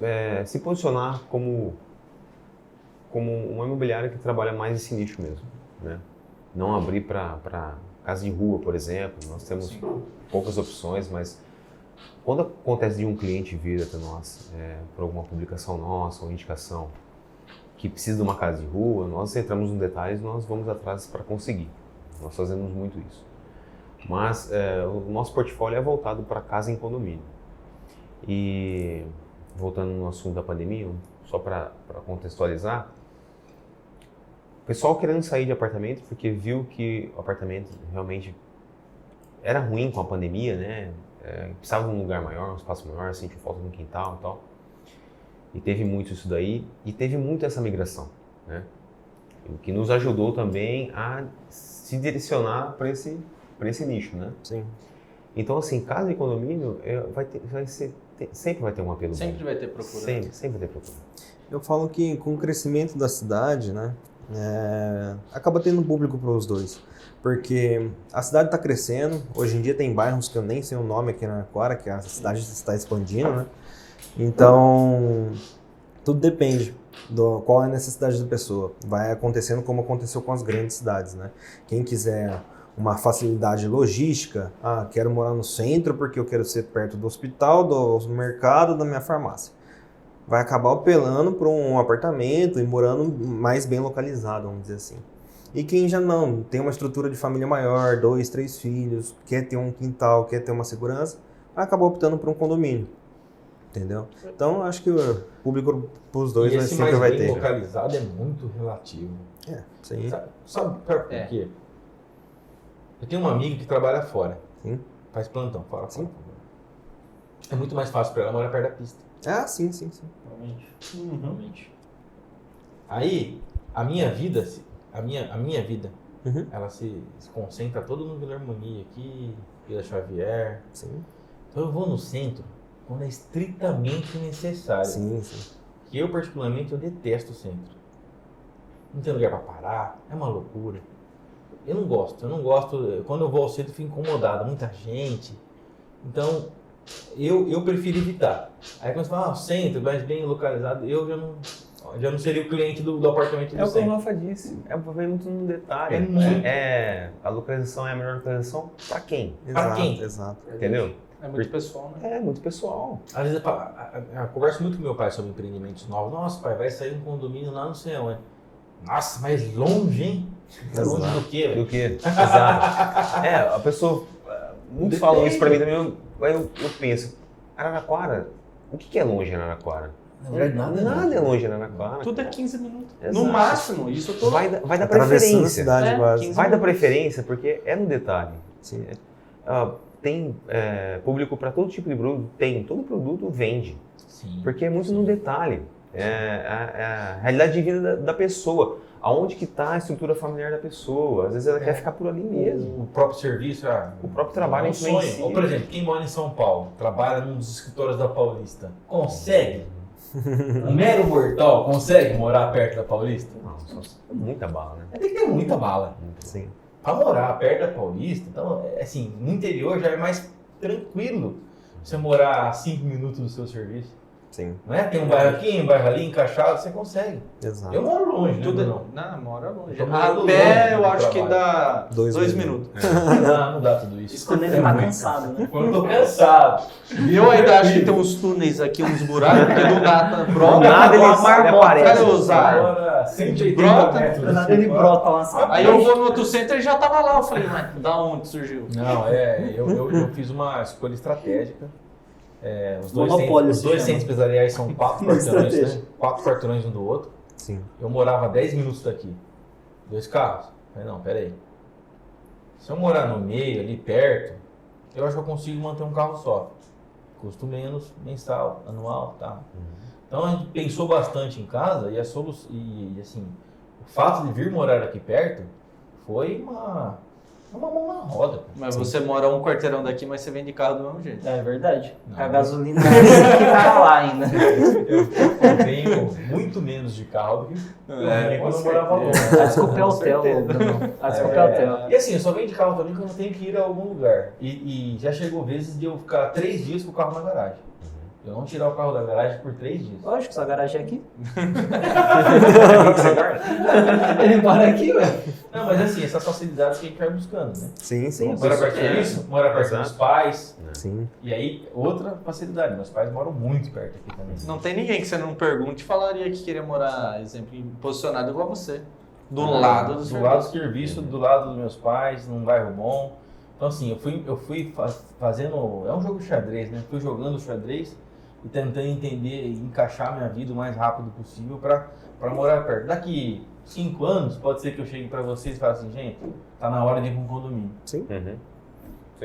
se posicionar como uma imobiliária que trabalha mais esse nicho mesmo, né? Não abrir para casa de rua, por exemplo. Nós temos poucas opções, mas quando acontece de um cliente vir até nós por alguma publicação nossa ou indicação que precisa de uma casa de rua, nós entramos nos detalhes e nós vamos atrás para conseguir. Nós fazemos muito isso. Mas o nosso portfólio é voltado para casa em condomínio. E voltando no assunto da pandemia, só para contextualizar, o pessoal querendo sair de apartamento porque viu que o apartamento realmente era ruim com a pandemia, né? Precisava de um lugar maior, um espaço maior, sentiu falta de um quintal e tal. E teve muito isso daí, e teve muito essa migração, né? O que nos ajudou também a se direcionar para esse nicho, né? Sim. Então, assim, casa de condomínio sempre vai ter um apelo Sempre bom. vai ter procura. Sempre vai ter procura. Eu falo que com o crescimento da cidade, né, acaba tendo público para os dois. Porque a cidade está crescendo, hoje em dia tem bairros que eu nem sei o nome aqui na Araraquara, que a cidade está expandindo, né? Então, tudo depende do qual é a necessidade da pessoa. Vai acontecendo como aconteceu com as grandes cidades, né? Quem quiser uma facilidade logística, quero morar no centro porque eu quero ser perto do hospital, do mercado, da minha farmácia. Vai acabar apelando para um apartamento e morando mais bem localizado, vamos dizer assim. E quem já não tem uma estrutura de família maior, 2, 3 filhos, quer ter um quintal, quer ter uma segurança, acaba optando por um condomínio. Entendeu? Então, acho que o público para os dois sempre vai ter. Esse mais bem localizado é muito relativo. Sim. Sabe por quê? Eu tenho uma amiga que trabalha fora. Sim. Faz plantão, fora. É muito mais fácil para ela morar perto da pista. Sim. Realmente. Aí, a minha vida, Uhum. ela se concentra toda no Vila Harmonia aqui, Vila Xavier. Sim. Então eu vou no centro quando é estritamente necessário. Sim. Que eu, particularmente, eu detesto o centro. Não tem lugar para parar, é uma loucura. Eu não gosto. Quando eu vou ao centro, eu fico incomodado, muita gente. Então, eu prefiro evitar. Aí quando você fala, centro, mais bem localizado, eu já não seria o cliente do apartamento do É o que o centro. Rafa disse, vai muito no detalhe. A localização é a melhor localização para quem? Pra quem? Exato. Entendeu? É muito pessoal, né? É muito pessoal. Às vezes eu converso muito com meu pai sobre empreendimentos novos. Nossa, pai, vai sair um condomínio lá no céu, né? Nossa, mas longe, hein? Longe do quê, velho? Do que? Exato. A pessoa. Muitos falam isso pra mim também, eu penso. Araraquara, o que é longe em Araraquara? Nada é longe em Araraquara. Tudo é 15 minutos. Exato. No máximo, isso eu tô... Vai da Atravessando a preferência. cidade quase. 15 Vai da preferência, porque é no detalhe. Sim. Tem público para todo tipo de produto? Tem. Todo produto vende. Sim. Porque é muito no detalhe. É a realidade de vida da pessoa. Aonde que está a estrutura familiar da pessoa? Às vezes ela quer ficar por ali mesmo. O próprio serviço, O próprio trabalho é um influencia. sonho. Ou, por exemplo, quem mora em São Paulo, trabalha num dos escritórios da Paulista, consegue? Um mero mortal consegue morar perto da Paulista? Não, só muita bala, né? Tem que ter muita bala. Sim. Para morar perto da Paulista, então, assim, no interior já é mais tranquilo você morar a 5 minutos do seu serviço. Sim. Não é? Tem um bairro aqui, um bairro ali, encaixado, você consegue. Exato. Eu moro longe, Tudo não. Não, mora longe. Eu moro longe Até do eu acho que trabalho. dá 2 minutos. Não dá tudo isso. Isso quando ele tá muito. cansado, né? Quando eu tô cansado. E eu ainda acho que tem uns túneis aqui, uns buracos, porque do nada brota. nada ele aparece. Cara, usar. Agora, 180 Brota, metros. Do nada ele brota lá, sabe? Aí eu vou no outro centro e já tava lá. Eu falei, mas da onde surgiu? Não, eu fiz uma escolha estratégica. Os dois Monopólio centros, se chama. centros empresariais são 4 Uma quarteirões, estratégia. né? 4 quarteirões um do outro. Sim. Eu morava 10 minutos daqui. 2 carros. Falei, não, peraí. Se eu morar no meio, ali perto, eu acho que eu consigo manter um carro só. Custo menos, mensal, anual, tá? Então a gente pensou bastante em casa e assim, o fato de vir morar aqui perto foi uma mão na roda. Mas você mora um quarteirão daqui, mas você vem de carro do mesmo jeito. É verdade. Não. A gasolina que tá lá ainda. Eu tenho muito menos de carro do que quando eu morava longe. A desculpa é o hotel, Bruno. A desculpa é o hotel. E assim, eu só venho de carro também quando eu tenho que ir a algum lugar. E já chegou vezes de eu ficar 3 dias com o carro na garagem. Eu não tirar o carro da garagem por 3 dias. Lógico, sua garagem é aqui. Você guarda? Ele mora aqui, velho. Não, mas assim, essas facilidades que a gente vai buscando, né? Sim. Morar perto disso, morar perto dos pais. Sim. E aí, outra facilidade. Meus pais moram muito perto aqui também. Não tem ninguém que você não pergunte e falaria que queria morar, exemplo, posicionado igual você. Do lado do Do lado do serviço, do lado dos meus pais, num bairro bom. Então assim, eu fui fazendo... É um jogo de xadrez, né? Fui jogando xadrez e tentando entender e encaixar minha vida o mais rápido possível para morar perto. Daqui 5 anos, pode ser que eu chegue para vocês e fale assim, gente, tá na hora de ir para um condomínio. Sim. Sim.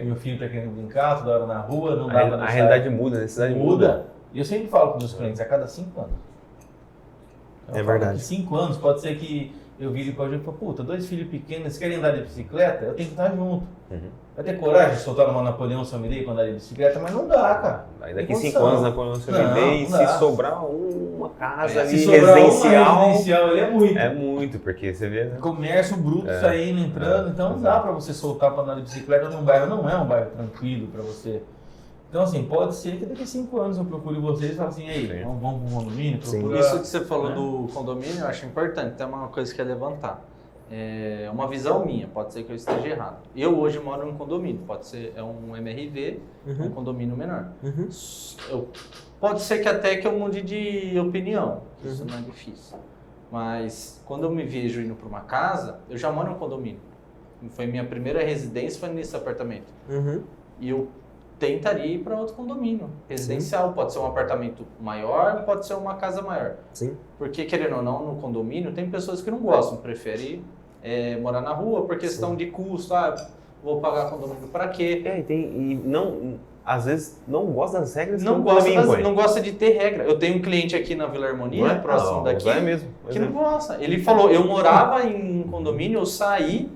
Meu filho tá querendo brincar toda hora na rua, não dá pra A realidade muda, a necessidade muda. E eu sempre falo com os meus clientes, a cada 5 anos. É verdade. Daqui 5 anos, pode ser que eu viro pra gente e falo, puta, 2 filhos pequenos, eles querem andar de bicicleta, eu tenho que estar junto. Vai ter coragem de soltar numa Napoleão Samidei pra andar de bicicleta, mas não dá, cara. Aí daqui Tem 5 condição. anos Napoleão Samidei, Não dá. se sobrar uma casa ali Se sobrar residencial. uma residencial, ele é muito. É muito, porque você vê, né? Comércio bruto saindo, entrando, então não dá pra você soltar pra andar de bicicleta num bairro, não é um bairro tranquilo pra você. Então assim, pode ser que daqui a 5 anos eu procure vocês e fale assim, aí, Sim. vamos pro condomínio, Sim. procura... Isso que você falou né? do condomínio, eu acho importante. Tem uma coisa que é levantar. É uma visão minha, pode ser que eu esteja errado. Eu hoje moro num condomínio, pode ser um MRV, um condomínio menor. Pode ser que até que eu mude de opinião, isso não é difícil. Mas quando eu me vejo indo para uma casa, eu já moro num condomínio. Foi minha primeira residência, foi nesse apartamento. E eu tentaria ir para outro condomínio residencial. Pode ser um apartamento maior, pode ser uma casa maior. Sim. Porque, querendo ou não, no condomínio tem pessoas que não gostam, preferem morar na rua por questão de custo. Vou pagar condomínio para quê? E não, às vezes não gosta das regras Não que o gosta, condomínio impõe. não gosta de ter regra. Eu tenho um cliente aqui na Vila Harmonia, próximo daqui, É mesmo. que não gosta. Ele falou, eu morava em um condomínio, eu saí,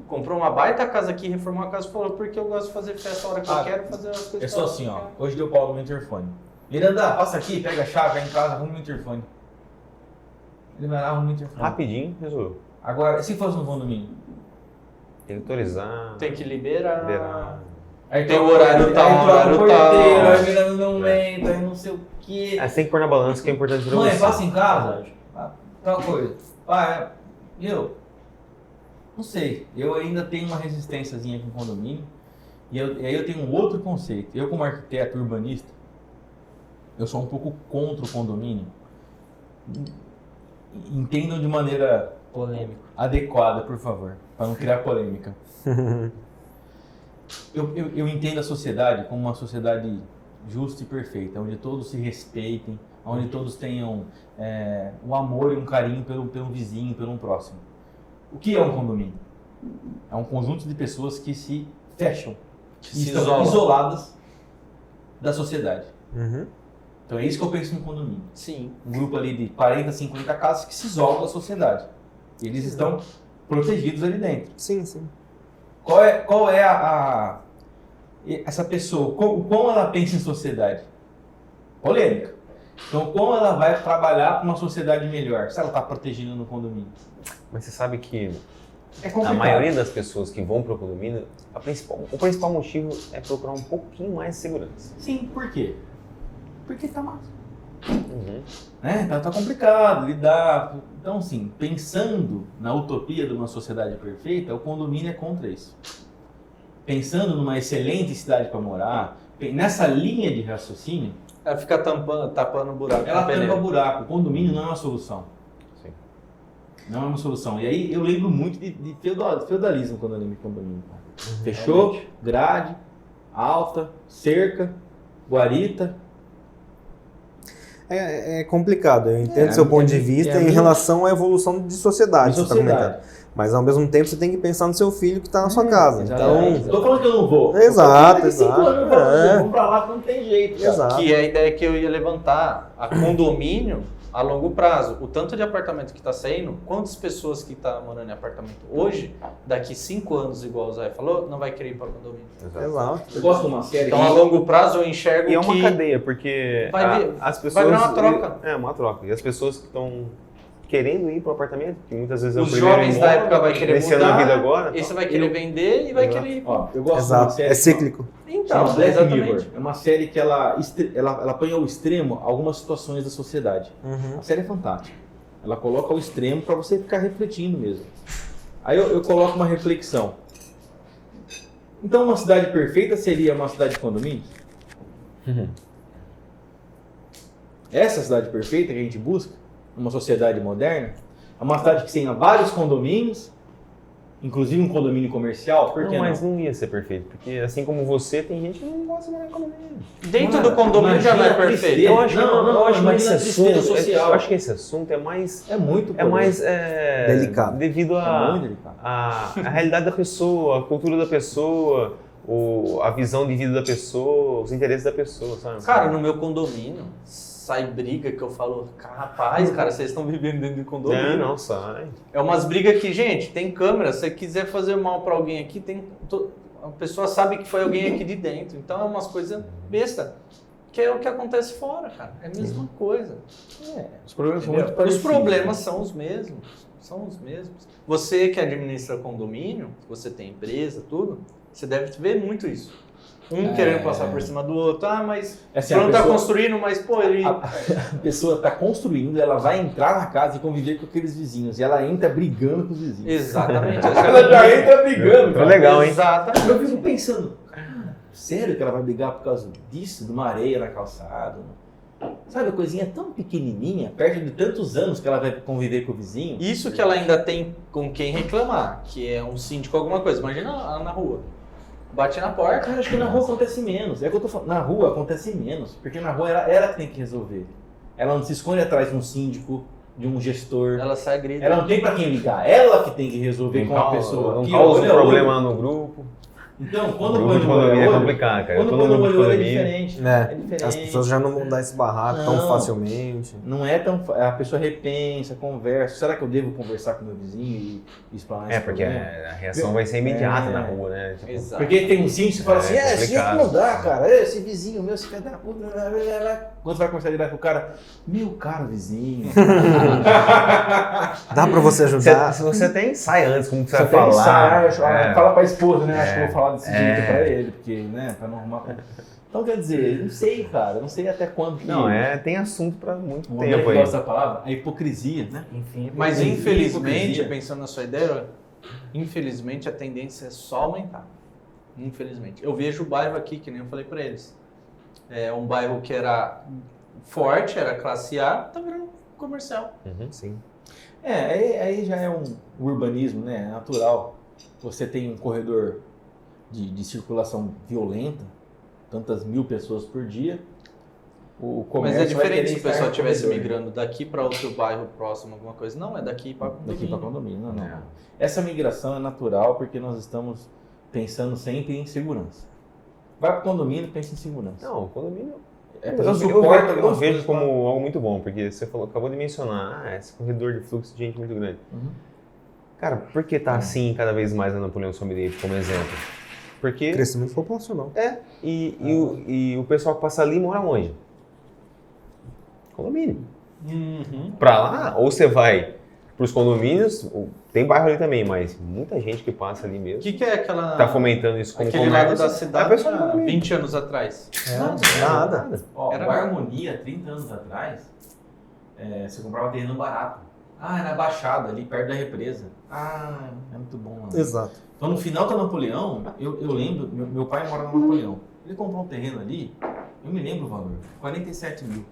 comprou uma baita casa aqui, reformou a casa e falou, porque eu gosto de fazer festa a hora que eu quero, fazer as coisas. É só assim, ó, hoje deu pau no meu interfone. Miranda, passa aqui, pega a chave, vai em casa, arruma o interfone. Ele vai lá, arruma o interfone. Rapidinho, resolveu. Agora, se fosse no condomínio? Tem que autorizar, Tem que liberar. liberar. Aí Tem troca- horário tal, aí troca horário o porteiro, tal. aí Miranda não entra, aí não sei o quê. Você tem que pôr na balança que é importante pra Mãe, você. passa em casa, tal coisa. Pai, eu não sei, eu ainda tenho uma resistênciazinha com o condomínio. E aí eu tenho um outro conceito. Eu, como arquiteto urbanista, eu sou um pouco contra o condomínio. Entendam de maneira Polêmico. adequada, por favor, para não criar polêmica. Eu entendo a sociedade como uma sociedade justa e perfeita, onde todos se respeitem, onde todos tenham um amor e um carinho pelo vizinho, pelo próximo. O que é um condomínio? É um conjunto de pessoas que se fecham, que Se estão isolam. isoladas da sociedade. Então é isso que eu penso no condomínio. Sim. Um grupo ali de 40, 50 casas que se isolam da sociedade. Eles estão protegidos ali dentro. Sim, sim. Qual é essa pessoa, como ela pensa em sociedade? Polêmica. Então, como ela vai trabalhar para uma sociedade melhor? Se ela está protegida no condomínio? Mas você sabe que É a complicado. maioria das pessoas que vão pro condomínio, o principal motivo é procurar um pouquinho mais de segurança. Sim, por quê? Porque tá massa. Né? Tá complicado lidar. Então, assim, pensando na utopia de uma sociedade perfeita, o condomínio é contra isso. Pensando numa excelente cidade para morar, nessa linha de raciocínio, Ela fica tapando buraco. ela com pneu. tampa buraco. O condomínio não é uma solução. Sim. Não é uma solução. E aí eu lembro muito de feudalismo quando eu lembro de condomínio. Fechou, grade, alta, cerca, guarita. É complicado, eu entendo seu a ponto minha- de vista é a em minha- relação à evolução de sociedade, De você está sociedade. comentando. Mas ao mesmo tempo você tem que pensar no seu filho que está na sua casa. Exatamente. Então, Tô falando que eu não vou. Exato, Daqui 5 exato. anos eu falo, É. vamos pra lá que não tem jeito. Cara. exato. Que é a ideia que eu ia levantar, a condomínio a longo prazo. O tanto de apartamento que está saindo, quantas pessoas que estão morando em apartamento hoje, daqui 5 anos, igual o Zé falou, não vai querer ir para condomínio. Exato. Eu gosto de uma série. Então, a longo prazo, eu enxergo E é uma que cadeia, porque as pessoas... vai virar uma troca. É, uma troca. E as pessoas que estão querendo ir para o apartamento, que muitas vezes é o os primeiro jovens da época vai querer iniciando a vida mudar, agora. esse vai querer vender e vai querer ir. Ó, eu gosto de uma Exato. série. É cíclico. Então, Chama Black Mirror. exatamente. É uma série que ela põe ao extremo algumas situações da sociedade. A série é fantástica. Ela coloca ao extremo para você ficar refletindo mesmo. Aí eu coloco uma reflexão. Então uma cidade perfeita seria uma cidade de condomínios? Essa cidade perfeita que a gente busca, numa sociedade moderna, é uma cidade que tenha vários condomínios, inclusive um condomínio comercial, por que Não, não? mas não ia ser perfeito, porque assim como você, tem gente que não gosta de morar em condomínio. Dentro do condomínio já não é Imagina a perfeito. tristeza. Eu acho Não, que imagina a esse tristeza assunto, social. eu acho que esse assunto é mais É muito Delicado. devido É muito delicado. a realidade da pessoa, a cultura da pessoa, a visão de vida da pessoa, os interesses da pessoa, sabe? Cara, no meu condomínio, sai briga que eu falo, rapaz, cara, vocês estão vivendo dentro de condomínio. Não sai. É umas brigas que, gente, tem câmera, se você quiser fazer mal pra alguém aqui, a pessoa sabe que foi alguém aqui de dentro. Então é umas coisas besta, que é o que acontece fora, cara. É a mesma coisa. Os problemas são Entendeu? muito parecidos. Os problemas são os mesmos. São os mesmos. Você que administra condomínio, você tem empresa, tudo, você deve ver muito isso. Querendo passar por cima do outro. Mas Assim, fulano tá pessoa- construindo, mas pô, ele... A pessoa está construindo, ela vai entrar na casa e conviver com aqueles vizinhos. E ela entra brigando com os vizinhos. Exatamente. Ela já entra brigando. Tá cara. legal, hein? Exatamente. Eu fico pensando, cara, sério que ela vai brigar por causa disso? De uma areia na calçada? Sabe, a coisinha tão pequenininha, perto de tantos anos que ela vai conviver com o vizinho. Isso que ela ainda tem com quem reclamar, que é um síndico alguma coisa. Imagina ela na rua. Bate na porta. Cara, acho que na rua acontece menos. É o que eu tô falando. Na rua acontece menos. Porque na rua ela que tem que resolver. Ela não se esconde atrás de um síndico, de um gestor. Ela sai grita. Ela não tem pra quem ligar. Ela que tem que resolver com a pessoa. Não Que causa olha um problema olho. no grupo. Então, O quando grupo põe de no olho condomínio é olho, complicado, cara. quando Todo põe no mundo de olho olho é condomínio. diferente. É, É diferente. as pessoas já não vão dar esse barraco tão Não. facilmente. Não é tão. A pessoa repensa, conversa. Será que eu devo conversar com meu vizinho e explanar É, esse porque problema? a reação vai ser imediata É. na rua, né? Tipo, Exato. Porque tem um síndico que fala assim, esse jeito complicado. não dá, cara. Esse vizinho meu, esse filho da puta. Quando você vai conversar direto com o cara, meu caro vizinho. Dá pra você ajudar? se você tem, sai antes, como que você vai Você tem falar. ensaio, fala pra esposa, né? Acho que eu vou falar desse É. jeito pra ele, porque, né, pra não arrumar. Então, quer dizer, não sei, cara, não sei até quando que. Não, tem assunto pra muito Um tempo aí. gosta dessa palavra? A hipocrisia, né? Enfim, Mas Hipocrisia. infelizmente, pensando na sua ideia, infelizmente a tendência é só aumentar. Infelizmente. Eu vejo o bairro aqui, que nem eu falei pra eles. É um bairro que era forte, era classe A, tá virando comercial. Sim. Aí já é um urbanismo, né? Natural. Você tem um corredor de circulação violenta, tantas mil pessoas por dia. O Mas comércio é vai diferente querer se o estar pessoal no estivesse corredor. migrando daqui para outro bairro próximo, alguma coisa. Não, é daqui para Daqui para condomínio. condomínio, não. É. Essa migração é natural porque nós estamos pensando sempre em segurança. Vai para o condomínio, pensa em segurança. Não, o condomínio. É, Eu, pessoa eu suporta vejo algumas coisas como algo muito bom, porque você acabou de mencionar, esse corredor de fluxo de gente muito grande. Uhum. Cara, por que tá assim cada vez mais na Napoleão Sommelier como exemplo? Porque. Crescimento populacional. E o pessoal que passa ali mora onde? Condomínio. Uhum. Pra lá, ou você vai pros condomínios, tem bairro ali também, mas muita gente que passa ali O mesmo que é aquela... tá fomentando isso como Aquele lado comércio. da cidade, a pessoa há não come. 20 anos atrás. Nada. Ó, Era- o Harmonia, 30 anos atrás, você comprava terreno barato. Ah, era Baixada, ali perto da represa. Ah, é muito bom lá. Exato. Então, no final da Napoleão, eu lembro, meu pai mora no Napoleão. Ele comprou um terreno ali, eu me lembro o valor, 47 mil.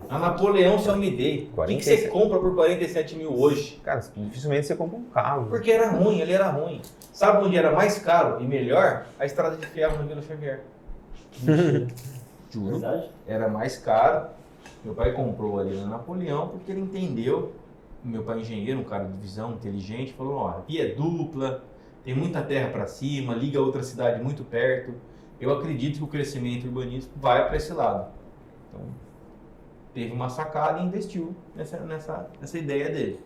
A Napoleão, se eu me dei, o que que 47? você compra por 47 mil hoje? Cara, dificilmente você compra um carro. Porque era ruim, ele era ruim. Sabe onde era mais caro e melhor? A estrada de ferro no Vila Xavier. Juro. Verdade? Era mais caro. Meu pai comprou ali na Napoleão porque ele entendeu. Meu pai é engenheiro, um cara de visão, inteligente, falou, ó, via é dupla, tem muita terra para cima, liga a outra cidade muito perto. Eu acredito que o crescimento urbanístico vai para esse lado. Então, teve uma sacada e investiu nessa ideia dele.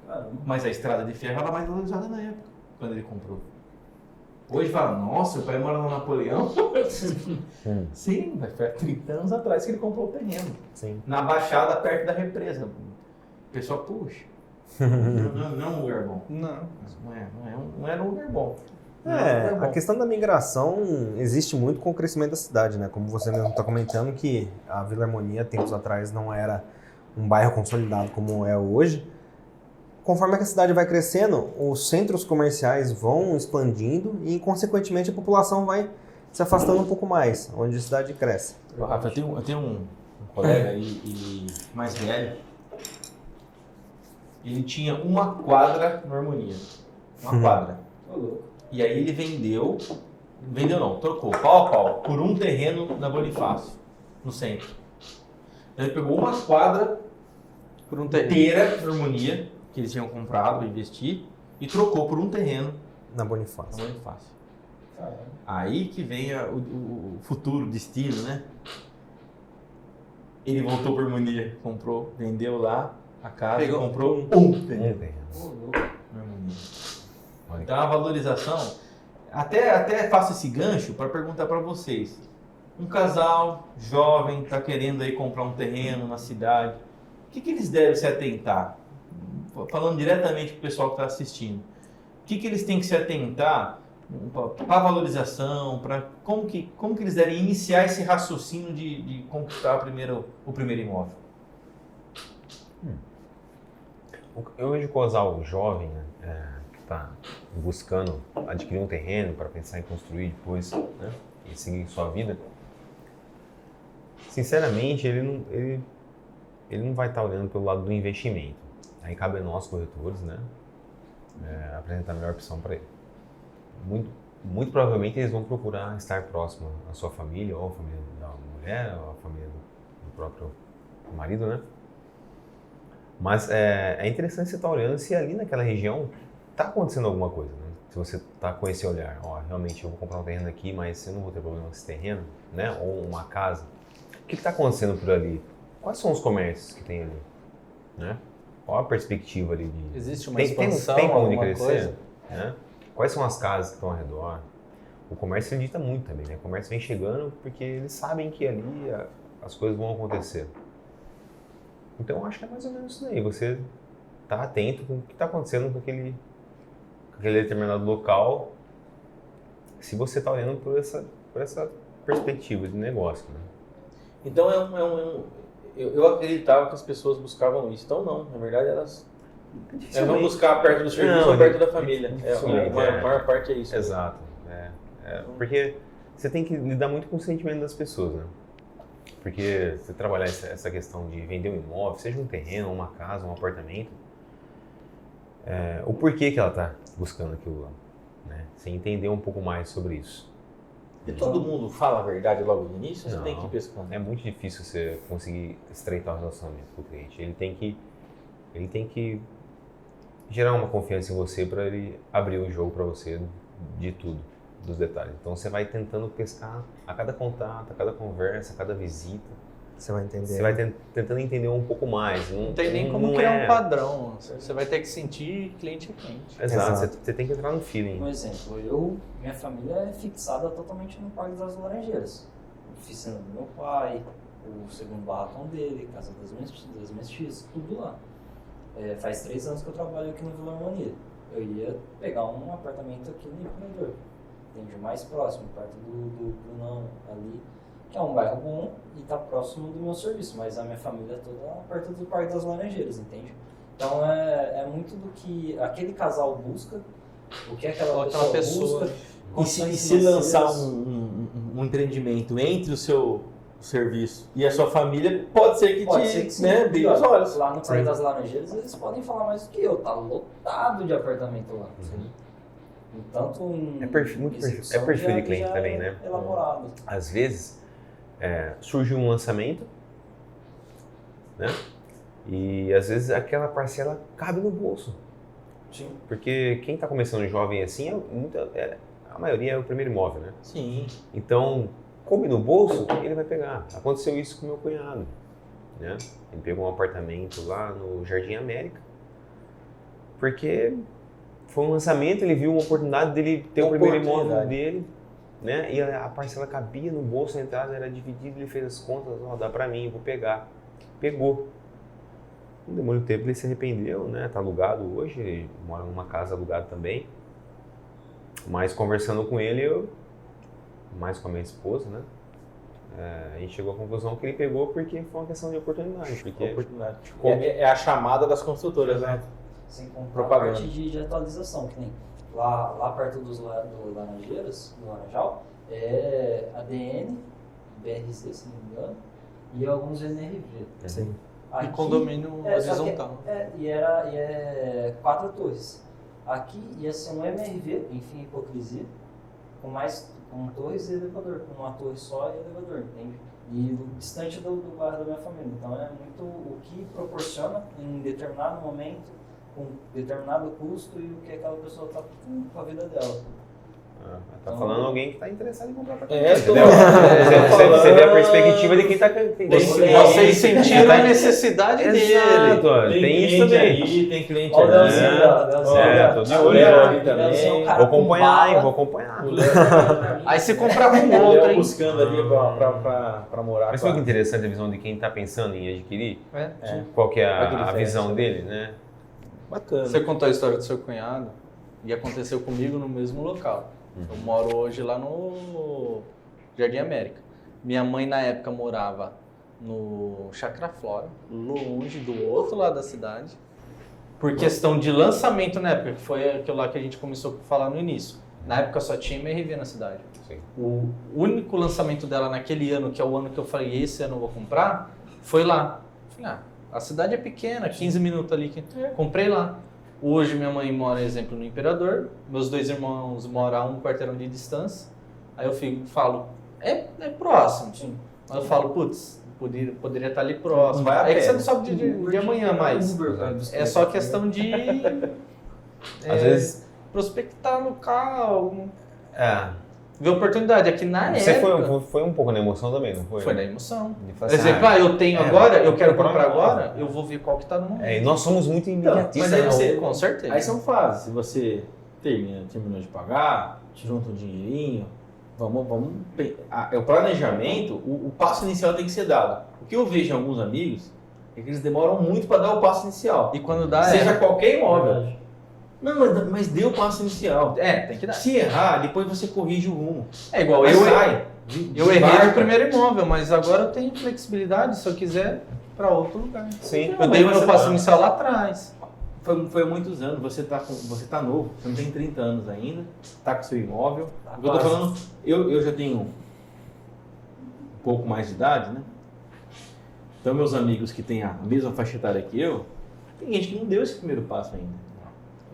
Caramba. Mas a estrada de ferro era mais valorizada na época, quando ele comprou. Hoje fala, nossa, o pai mora no Napoleão. Sim, mas foi há 30 anos atrás que ele comprou o terreno. Sim. Na Baixada, perto da represa. O pessoal, puxa, não é um lugar bom. Não. Não era um lugar bom. Não era um É, lugar a bom. questão da migração existe muito com o crescimento da cidade, né? Como você mesmo está comentando que a Vila Harmonia, tempos atrás, não era um bairro consolidado como é hoje. Conforme a cidade vai crescendo, os centros comerciais vão expandindo e, consequentemente, a população vai se afastando um pouco mais, onde a cidade cresce. Ô, Rafa, eu tenho um colega mais velho. Ele tinha uma quadra no Harmonia. Uma quadra. Ô, louco. E aí ele trocou pau a pau por um terreno na Bonifácio, no centro. Então ele pegou uma quadra Por um terreno. inteira na Harmonia, que eles tinham comprado para investir, e trocou por um terreno Na na Bonifácio. Bonifácio. Caramba. Aí que vem o futuro destino, né? ele voltou por Harmonia, comprou, vendeu lá a casa, Pegou comprou um terreno. Ô, louco. por Harmonia. Olha Então a valorização, até faço esse gancho para perguntar para vocês. Um casal jovem está querendo aí comprar um terreno na cidade, o que eles devem se atentar? Falando diretamente para o pessoal que está assistindo, o que eles têm que se atentar para a valorização, para como que eles devem iniciar esse raciocínio de conquistar o primeiro imóvel? Eu vejo o casal jovem, né, que está buscando adquirir um terreno para pensar em construir depois, né, e seguir sua vida. Sinceramente, ele não vai estar olhando pelo lado do investimento. Aí cabe a nós, corretores, né, apresentar a melhor opção para ele. Muito provavelmente eles vão procurar estar próximo à sua família, ou à família da mulher, ou à família do próprio marido, né? Mas é interessante você estar olhando se ali naquela região está acontecendo alguma coisa, né? Se você está com esse olhar, realmente eu vou comprar um terreno aqui, mas eu não vou ter problema com esse terreno, né? Ou uma casa. O que está acontecendo por ali? Quais são os comércios que tem ali, né? Qual a perspectiva ali de... Existe uma tem expansão, para onde alguma crescer, coisa? né? Quais são as casas que estão ao redor? O comércio ele dita muito também, né? O comércio vem chegando porque eles sabem que ali as coisas vão acontecer. Então eu acho que é mais ou menos isso daí. Você tá atento com o que está acontecendo com aquele determinado local, se você está olhando por essa perspectiva de negócio, né? Então eu acreditava que as pessoas buscavam isso. Então não, na verdade elas vão buscar perto do serviço ou perto da família. A maior parte é isso. Exato. Porque você tem que lidar muito com o sentimento das pessoas, né? Porque você trabalhar essa questão de vender um imóvel, seja um terreno, uma casa, um apartamento, o porquê que ela está buscando aquilo lá, né? Você entender um pouco mais sobre isso. E todo mundo fala a verdade logo no início ou você Não, tem que ir pescando? É muito difícil você conseguir estreitar o relacionamento com o cliente. Ele tem que gerar uma confiança em você para ele abrir o jogo para você de tudo, dos detalhes. Então você vai tentando pescar a cada contato, a cada conversa, a cada visita. Você vai entender. Você vai tentando entender um pouco mais. Não tem nem como criar um padrão. Você vai ter que sentir cliente a cliente. Exato. Você tem que entrar no feeling. Um exemplo, minha família é fixada totalmente no Parque das Laranjeiras. Oficina do meu pai, o segundo barracão dele, Casa das Mestiças, tudo lá. Faz 3 anos que eu trabalho aqui no Vila Harmonia. Eu ia pegar um apartamento aqui no Imperador, entende? Mais próximo, perto do Brunão ali, que é um bairro bom e está próximo do meu serviço, mas a minha família é toda perto do Parque das Laranjeiras, entende? Então é muito do que aquele casal busca, o que aquela pessoa busca. E se lançar um empreendimento entre o seu serviço e a sua família, pode ser que brilhe os olhos. Lá no Parque das Laranjeiras eles podem falar mais do que eu, tá lotado de apartamento lá. Tanto em perfil de cliente também, né? Elaborado. Às vezes surge um lançamento, né? E às vezes aquela parcela cabe no bolso. Sim. Porque quem está começando jovem assim, a maioria é o primeiro imóvel, né? Sim. Então, coube no bolso, ele vai pegar. Aconteceu isso com meu cunhado, né? Ele pegou um apartamento lá no Jardim América, porque foi um lançamento, ele viu uma oportunidade dele ter o primeiro imóvel dele, né? E a parcela cabia no bolso, a entrada era dividida, ele fez as contas, dá pra mim, eu vou pegar. Pegou. Não demorou tempo, ele se arrependeu, né? Tá alugado hoje, ele mora numa casa alugada também. Mas conversando com ele, mais com a minha esposa, né? A gente chegou à conclusão que ele pegou porque foi uma questão de oportunidade. É a chamada das construtoras, né? Sem contar a parte de atualização, que nem lá perto do Laranjeiras, do Laranjal, é ADN, BRC, se não me engano, e alguns NRV. Sim. E condomínio horizontal. E é 4 torres. Aqui ia ser um MRV, enfim, hipocrisia, com torres e elevador, com uma torre só e elevador, entende? E distante do bairro da minha família. Então é muito o que proporciona em determinado momento, com determinado custo e o que aquela pessoa está com a vida dela. Tá falando alguém que tá interessado em comprar apartamento. Entendeu? Você vê a perspectiva de quem tá... Vocês sentiram a necessidade dele. Exato, tem isso também. Aí, tem cliente Olha o aí. Leozinho, tô de o olho. Léo ali também. Vou acompanhar, hein? Vou acompanhar. O Léo Aí se comprar com o outro, Léo hein? buscando ali pra morar. Mas foi que interessante a visão de quem tá pensando em adquirir. É. Qual que é Olha que a diferença. visão dele, né? Bacana. Você contou a história do seu cunhado e aconteceu comigo no mesmo local. Eu moro hoje lá no Jardim América. Minha mãe na época morava no Chacra Flora, longe do outro lado da cidade. Por questão de lançamento na época, que foi aquilo lá que a gente começou a falar no início. Na época só tinha MRV na cidade. Sim. O único lançamento dela naquele ano, que é o ano que eu falei, esse ano eu vou comprar, foi lá. Falei, a cidade é pequena, 15 minutos ali. Comprei lá. Hoje minha mãe mora, exemplo, no Imperador. Meus 2 irmãos moram a 1 quarteirão de distância. Aí eu falo, é próximo. Sim. Aí eu falo, putz, poderia estar ali próximo. Não vai a É que pé, você não né? sabe de amanhã mais. É só questão de Às vezes... prospectar local, É. ver oportunidade. Aqui na Você época... foi um pouco na emoção também, não foi? Foi da emoção. De Por falar assim, exemplo, eu tenho é, agora, eu quero comprar comprar agora. agora, eu vou ver qual que tá no momento. e nós somos muito imediatistas. Mas aí você- Com certeza. Aí são fases. Se você terminou de pagar, junta um dinheirinho, o planejamento, o passo inicial tem que ser dado. O que eu vejo em alguns amigos é que eles demoram muito para dar o passo inicial. E quando dá, Seja é... qualquer imóvel. Não, mas dê o passo inicial. tem que dar. Se errar, depois você corrige o rumo. É igual, Mas eu sai. errei no primeiro imóvel, mas agora eu tenho flexibilidade se eu quiser para outro lugar. Sim. Eu dei o meu você passo tá- inicial lá atrás. Foi há muitos anos, você tá novo, você não tem 30 anos ainda, tá com seu imóvel. O que eu tô quase. falando, eu já tenho um pouco mais de idade, né? Então meus amigos que têm a mesma faixa etária que eu, tem gente que não deu esse primeiro passo ainda.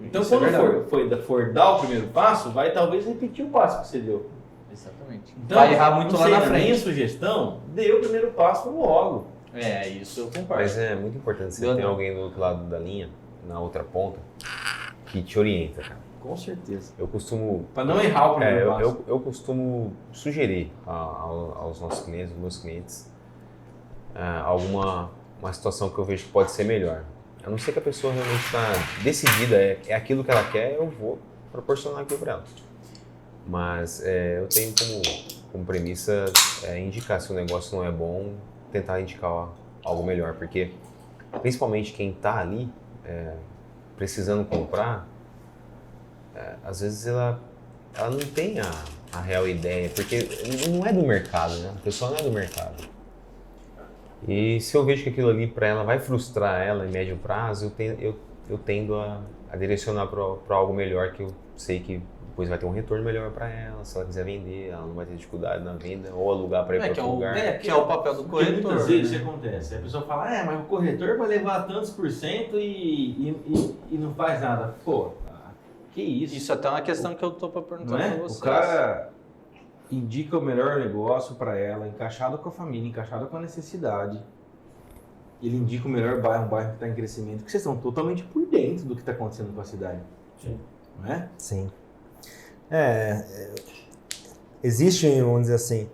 Então Isso é quando for dar o primeiro passo, vai talvez repetir o passo que você deu. Exatamente. Então, Vai errar muito não lá sei, na Minha frente. sugestão, dê o primeiro passo logo. É, isso eu concordo. Mas é muito importante você Deu ter não. alguém do outro lado da linha, na outra ponta, que te orienta, cara. Com certeza. Eu costumo... Para não errar o primeiro passo. eu costumo sugerir aos nossos clientes, aos meus clientes, uma situação que eu vejo que pode ser melhor. A não ser que a pessoa realmente está decidida, é aquilo que ela quer, eu vou proporcionar aquilo para ela. Mas eu tenho como premissa indicar se o negócio não é bom, tentar indicar algo melhor, porque principalmente quem está ali precisando comprar, às vezes ela não tem a real ideia, porque não é do mercado, né? A pessoa não é do mercado. E se eu vejo que aquilo ali para ela vai frustrar ela em médio prazo, eu tendo a direcionar para algo melhor, que eu sei que depois vai ter um retorno melhor para ela. Se ela quiser vender, ela não vai ter dificuldade na venda, ou alugar para ir para outro lugar. Que é o papel do Porque corretor. muitas vezes né? isso acontece. A pessoa fala, mas o corretor vai levar tantos por cento e não faz nada. Pô, que isso? Isso até é uma questão que eu tô para perguntar Não é? para vocês. O cara indica o melhor negócio para ela, encaixado com a família, encaixado com a necessidade. Ele indica o melhor bairro, um bairro que está em crescimento, que vocês estão totalmente por dentro do que está acontecendo com a cidade. Sim. Não é? Sim. Existe, vamos dizer assim,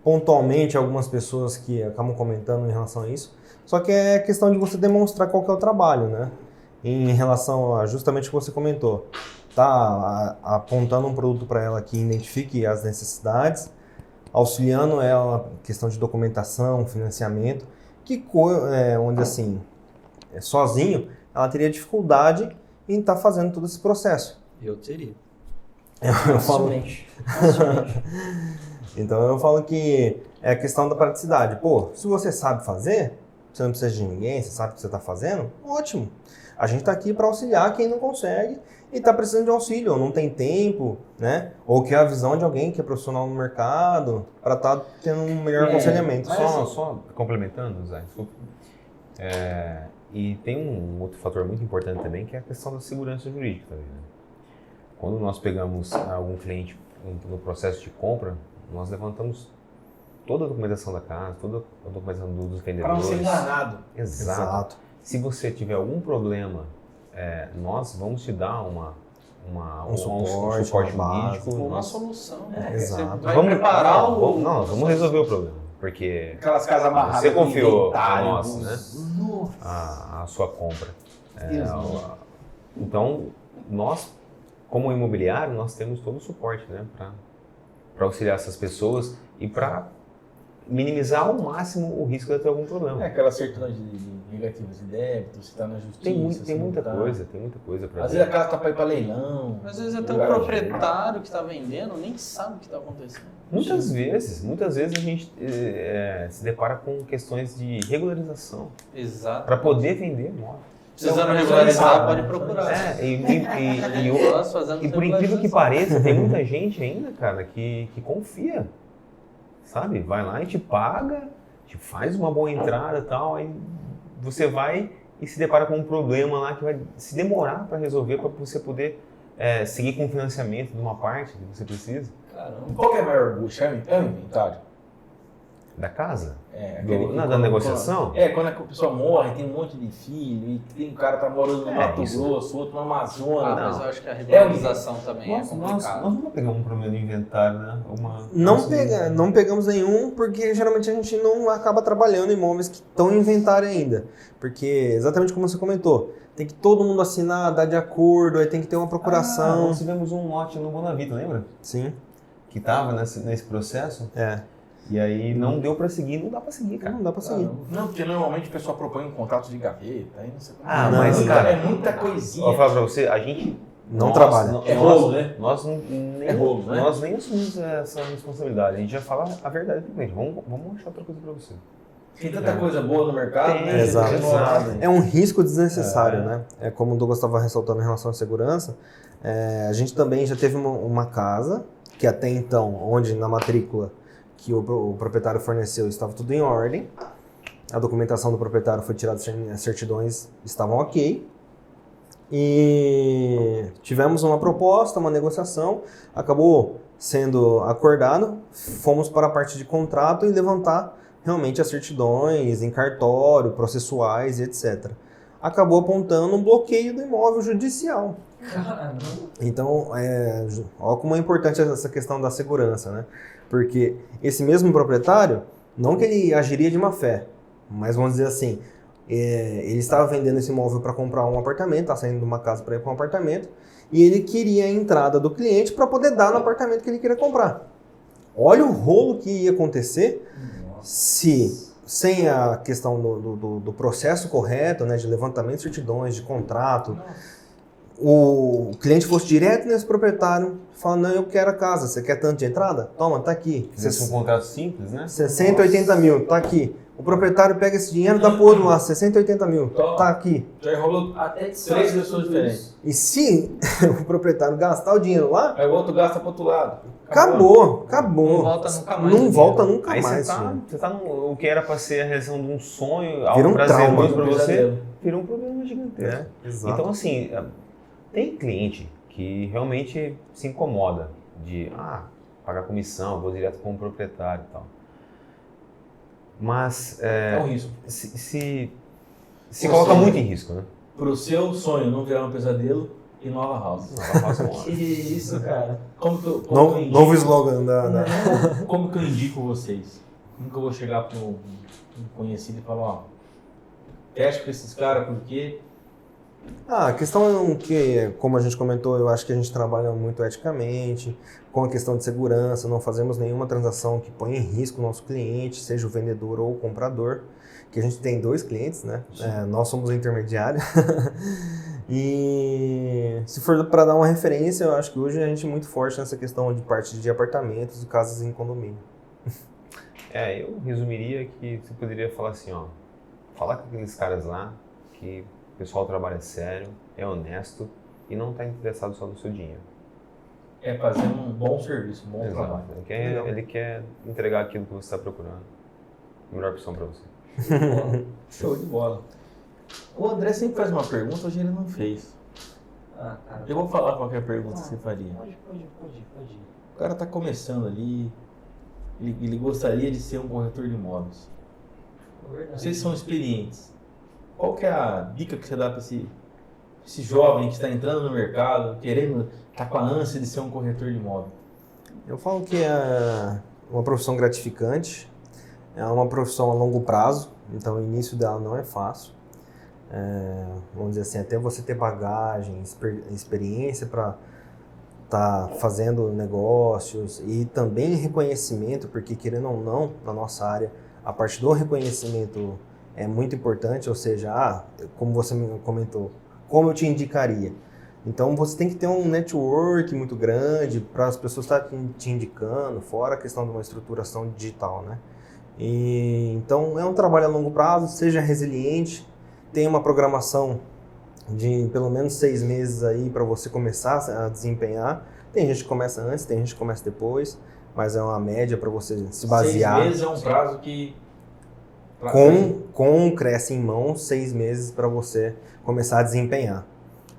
pontualmente algumas pessoas que acabam comentando em relação a isso, só que é questão de você demonstrar qual que é o trabalho, né? Em relação a justamente o que você comentou, tá apontando um produto para ela que identifique as necessidades, auxiliando ela na questão de documentação, financiamento, que, onde assim, sozinho, ela teria dificuldade em estar fazendo todo esse processo. Eu teria. Eu falo, Facilmente. então eu falo que é a questão da praticidade. Pô, se você sabe fazer, você não precisa de ninguém, você sabe o que você está fazendo, ótimo. A gente está aqui para auxiliar quem não consegue e está precisando de auxílio, ou não tem tempo, né? Ou quer a visão de alguém que é profissional no mercado para estar tendo um melhor aconselhamento. Só complementando, Zé, desculpa. E tem um outro fator muito importante também, que é a questão da segurança jurídica também, né? Quando nós pegamos algum cliente no processo de compra, nós levantamos toda a documentação da casa, toda a documentação dos Para não vendedores. ser enganado. Exato. Se você tiver algum problema, nós vamos te dar um suporte jurídico. Uma solução. exato. Você vai preparar o... Vamos resolver o problema. Porque Aquelas casas amarradas. você com confiou inventário, a nós, né? Nossa. A sua compra. Deus Deus. Então, nós, como imobiliário, nós temos todo o suporte, né? Para auxiliar essas pessoas e para minimizar ao máximo o risco de ter algum problema. Aquela certidão de negativas de débito, se está na justiça. Tem muita tá. coisa para Às vezes a casa está para ir para leilão. Às vezes até o lugar proprietário que está vendendo nem sabe o que está acontecendo. Muitas vezes a gente se depara com questões de regularização Exato. para poder vender imóvel. Precisando Então, regularizar, né? pode procurar. Nós fazemos E por incrível que regularização. pareça, tem muita gente ainda, cara, que confia, sabe? Vai lá e te paga, te faz uma boa entrada e tal, aí você vai e se depara com um problema lá que vai se demorar para resolver, para você poder seguir com o financiamento de uma parte que você precisa. Caramba. Qual que é a maior bucha? É o inventário? Da casa? Da da negociação? Quando a pessoa morre, tem um monte de filho, e tem um cara que tá morando no Mato isso. Grosso, outro no Amazonas. Mas eu acho que a regularização também é Nós complicada. vamos pegar um problema de inventário, né? Não pegamos nenhum, porque geralmente a gente não acaba trabalhando em imóveis que estão em inventário ainda. Porque, exatamente como você comentou, tem que todo mundo assinar, dar de acordo, aí tem que ter uma procuração. Nós tivemos um lote no Bonavita, lembra? Sim. Que tava nesse processo. E aí não deu pra seguir, não dá pra seguir, cara. Não dá pra seguir. Não, porque normalmente o pessoal propõe um contrato de gaveta, aí não sei como. Mas, não, cara, é muita coisinha. Vou falar pra você, a gente Não trabalha. É rolo, né? Nós É rolo, né? Nós nem assumimos essa responsabilidade. A gente já fala a verdade pro cliente. Vamos achar outra coisa pra você. Tem tanta coisa boa no mercado, Tem, né? exato. Você não nada. É um risco desnecessário, né? É como o Douglas estava ressaltando em relação à segurança. A gente também já teve uma casa que até então, onde na matrícula que o proprietário forneceu estava tudo em ordem. A documentação do proprietário foi tirada, as certidões estavam ok. E tivemos uma proposta, uma negociação, acabou sendo acordado, fomos para a parte de contrato e levantar realmente as certidões em cartório, processuais e etc. Acabou apontando um bloqueio do imóvel judicial. Caramba. Então, olha como é importante essa questão da segurança, né? Porque esse mesmo proprietário, não que ele agiria de má fé, mas vamos dizer assim, ele estava vendendo esse imóvel para comprar um apartamento, está saindo de uma casa para ir para um apartamento, e ele queria a entrada do cliente para poder dar no apartamento que ele queria comprar. Olha o rolo que ia acontecer se, sem a questão do processo correto, né, de levantamento de certidões, de contrato, o cliente fosse direto nesse proprietário, falando, não, eu quero a casa, você quer tanto de entrada? Toma, tá aqui. Fizesse um contrato simples, né? 180 mil, tá aqui. O proprietário pega esse dinheiro e dá pro outro lá, 680 mil, tá aqui. Já rolou Até de 3 pessoas diferentes. E se o proprietário gastar o dinheiro lá, Aí o outro gasta pro outro lado. acabou. Não volta nunca mais. Não volta nunca Aí mais. você tá o que era pra ser a realização de um sonho, Vira algo um prazeroso trauma, pra um você, pesadelo. vira um problema gigantesco. Exato. Então, assim, tem cliente que realmente se incomoda de, pagar comissão, vou direto com o proprietário e tal. Mas É um risco. se Ou coloca seja, muito em risco, né? Pro seu sonho não virar um pesadelo, e Nova House. Que isso, cara. Como que eu indico- Novo slogan da... Como que eu indico vocês? Como que eu vou chegar para um conhecido e falar, teste com esses caras, porque A questão é que, como a gente comentou, eu acho que a gente trabalha muito eticamente, com a questão de segurança, não fazemos nenhuma transação que ponha em risco o nosso cliente, seja o vendedor ou o comprador, que a gente tem 2 clientes, né? Nós somos o intermediário. E se for para dar uma referência, eu acho que hoje a gente é muito forte nessa questão de parte de apartamentos e casas em condomínio. Eu resumiria que você poderia falar assim, falar com aqueles caras lá, que o pessoal trabalha sério, é honesto e não está interessado só no seu dinheiro. é fazer um bom serviço, um bom Exato. trabalho. Ele quer entregar aquilo que você está procurando. A melhor opção para você. Show de bola. O André sempre faz uma pergunta, hoje ele não fez. Cara. Eu vou falar qualquer pergunta que você faria. Pode. O cara está começando ali, ele gostaria de ser um corretor de imóveis. Verdade. Vocês são experientes. Qual que é a dica que você dá para esse esse jovem que está entrando no mercado, tá com a ânsia de ser um corretor de imóvel? Eu falo que é uma profissão gratificante, é uma profissão a longo prazo, então o início dela não é fácil. Vamos dizer assim, até você ter bagagem, experiência para estar fazendo negócios e também reconhecimento, porque querendo ou não, na nossa área, a parte do reconhecimento é muito importante, ou seja, como você me comentou, como eu te indicaria? Então você tem que ter um network muito grande para as pessoas estarem te indicando, fora a questão de uma estruturação digital, né? Então é um trabalho a longo prazo, seja resiliente, tenha uma programação de pelo menos 6 meses aí para você começar a desempenhar. Tem gente que começa antes, tem gente que começa depois, mas é uma média para você se basear. 6 meses é um prazo que... Com cresce em mão, 6 meses para você começar a desempenhar.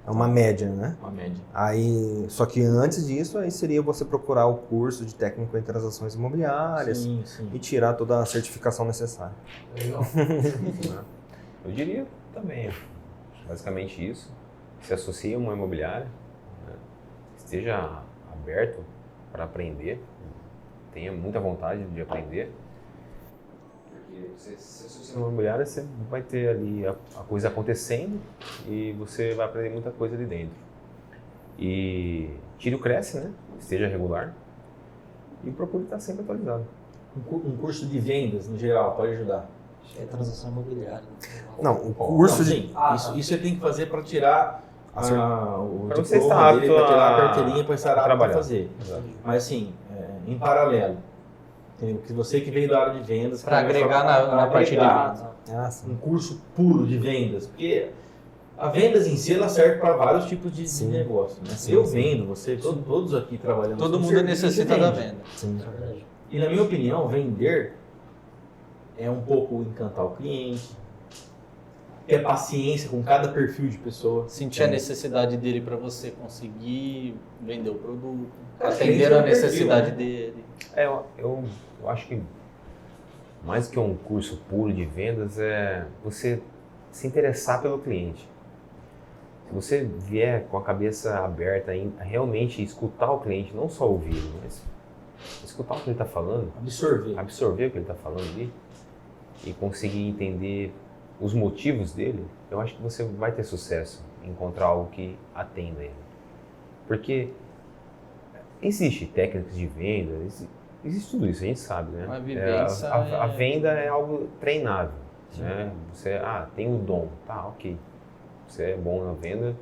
É uma média, né? Uma média. Aí, só que antes disso, aí seria você procurar o curso de técnico em transações imobiliárias Sim. e tirar toda a certificação necessária. Legal. Eu diria também, basicamente isso. Se associe a uma imobiliária, né? Esteja aberto para aprender, tenha muita vontade de aprender. Porque você se associa a uma imobiliária, você vai ter ali a coisa acontecendo e você vai aprender muita coisa ali dentro. E tire o cresce, né? Esteja regular e procure estar sempre atualizado. Um curso de vendas, no geral, pode ajudar. É transação imobiliária. Não, o curso Sim, isso você tem que fazer para tirar o Pra você diploma estar dele, apto para tirar a a carteirinha, para estar apto a trabalhar. fazer. Exato. Mas assim, em paralelo, entendeu? Que você que veio da área de vendas... Para que vai agregar falar, na parte de agregar vendas. sim. um curso puro de vendas, porque a vendas em si, ela serve para vários tipos de Sim. negócio. Né? Sim, eu sim. vendo, todos aqui trabalhando... Todo com mundo serviço, necessita vende. da venda. Sim. É verdade. E na minha opinião, vender é um pouco encantar o cliente, ter paciência com cada perfil de pessoa. Sentir a necessidade dele para você conseguir vender o produto, Cara, atender esse é a o perfil, necessidade né? dele. Eu acho que mais que um curso puro de vendas é você se interessar pelo cliente. Se você vier com a cabeça aberta em realmente escutar o cliente, não só ouvir, mas escutar o que ele está falando, absorver o que ele está falando ali e conseguir entender os motivos dele, eu acho que você vai ter sucesso em encontrar algo que atenda ele. Porque existe técnicas de venda, existe tudo isso, a gente sabe, né? A vivência A venda é algo treinável, né? Você, tem o dom, tá, ok. Você é bom na venda,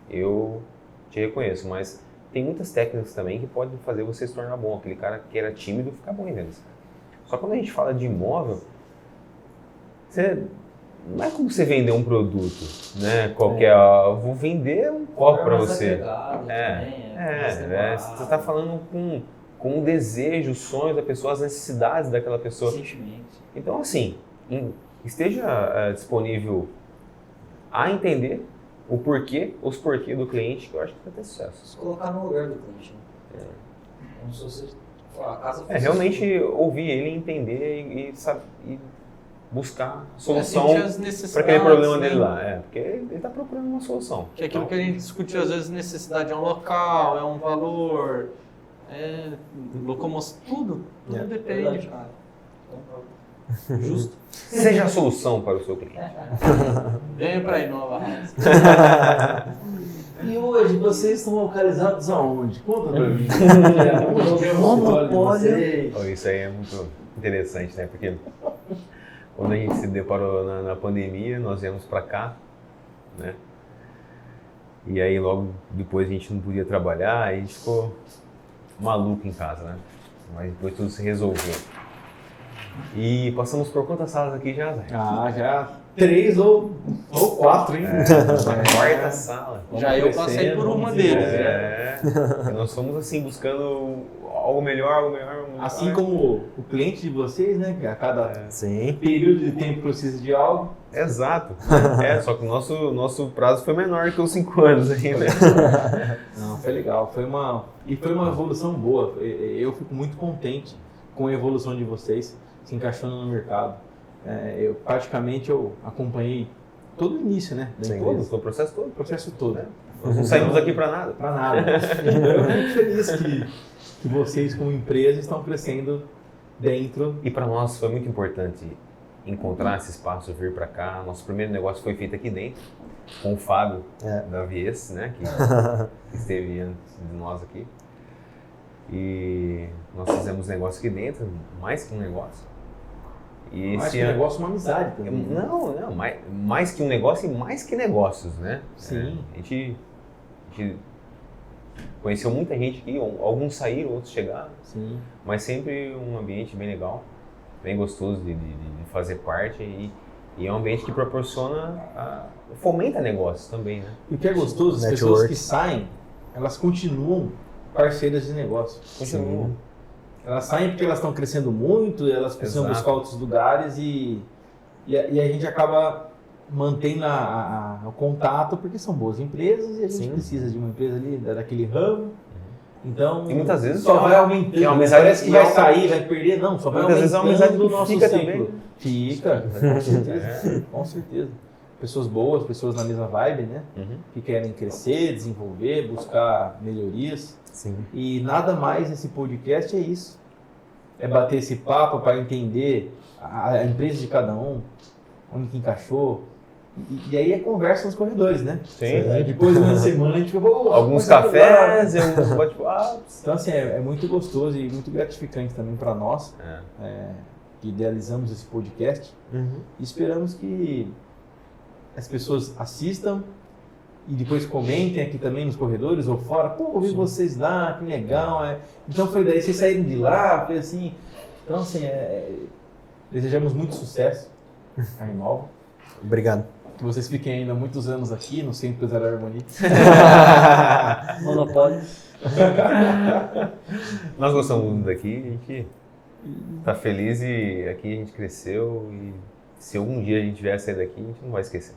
eu te reconheço, mas tem muitas técnicas também que podem fazer você se tornar bom. Aquele cara que era tímido ficar bom em vendas. Só que quando a gente fala de imóvel, não é como você vender um produto, né? Qualquer, eu vou vender um copo para você. Você está falando com o desejo, o sonho da pessoa, as necessidades daquela pessoa. Sentimentos. Então, assim, esteja disponível a entender os porquê do cliente, que eu acho que vai ter sucesso. Se colocar no lugar do cliente. Né? Como se você... A casa fosse Realmente ouvir ele, entender e buscar solução sentir as necessidades, para aquele problema né? dele lá. Porque ele está procurando uma solução. Que é aquilo que a gente discutiu, às vezes, necessidade é um local, é um valor, locomoção, tudo depende, Verdade. cara. Justo. Seja a solução para o seu cliente. Venha pra Inova House. E hoje vocês estão localizados aonde? Conta pra mim. Isso aí é muito interessante, né? Porque quando a gente se deparou na pandemia, nós viemos para cá, né? E aí logo depois a gente não podia trabalhar, aí a gente ficou maluco em casa, né? Mas depois tudo se resolveu. E passamos por quantas salas aqui já, Zé? Já 3 ou 4, hein? Quarta sala. Já eu passei por uma deles. Nós fomos assim, buscando algo melhor. Assim como o cliente de vocês, né? Que a cada Sim. período de tempo precisa de algo. Exato. Só que o nosso prazo foi menor que os 5 anos ainda. Não, foi legal. Foi uma evolução boa. Eu fico muito contente com a evolução de vocês se encaixando no mercado. Eu praticamente acompanhei todo o início, né? Da empresa. Todo o processo todo. O processo todo. Nós não saímos aqui para nada. Para nada. Eu fico feliz que vocês, como empresa, estão crescendo dentro. E para nós foi muito importante encontrar esse espaço, vir para cá. Nosso primeiro negócio foi feito aqui dentro, com o Fábio da Vies, né? Que esteve antes de nós aqui. E nós fizemos negócio aqui dentro, mais que um negócio. E Mais que um negócio, uma amizade também. Não, mais que um negócio e mais que negócios, né? Sim. A gente conheceu muita gente aqui, alguns saíram, outros chegaram. Sim. Mas sempre um ambiente bem legal, bem gostoso de fazer parte e é um ambiente que proporciona, fomenta negócios também, né? E o que é gostoso, as pessoas que saem, elas continuam parceiras de negócio. Continuam. Elas saem porque elas estão crescendo muito, elas precisam buscar outros lugares e a gente acaba mantendo o contato porque são boas empresas e a gente precisa de uma empresa ali, daquele ramo. Então, e muitas vezes só vai aumentando. Amizade, parece que vai sair, vai perder. Não, só vai aumentando amizade do nosso fica ciclo. também. Fica, com certeza. Com certeza. Pessoas boas, pessoas na mesma vibe, né? Que querem crescer, desenvolver, buscar melhorias. Sim. E nada mais nesse podcast é isso. É bater esse papo para entender a empresa de cada um, onde que encaixou. E aí é conversa nos corredores, né? Sim. Depois de uma semana a gente vai... Alguns cafés, alguns bate-papos. Então assim, é muito gostoso e muito gratificante também para nós, que idealizamos esse podcast. E esperamos que as pessoas assistam e depois comentem aqui também nos corredores ou fora. Pô, ouvi vocês lá, que legal. Então foi daí, vocês saíram de lá, foi assim. Então assim, desejamos muito sucesso à Renova. Obrigado. Que vocês fiquem ainda muitos anos aqui no Centro Empresarial Harmonia. Monopólio. Nós gostamos muito daqui, a gente tá feliz e aqui a gente cresceu e se algum dia a gente vier sair daqui, a gente não vai esquecer.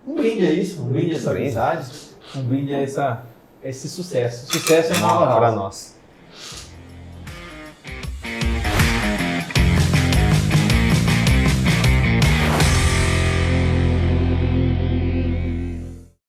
Um brinde a isso, um brinde a essa amizade, um brinde a esse sucesso. Sucesso é uma para nós.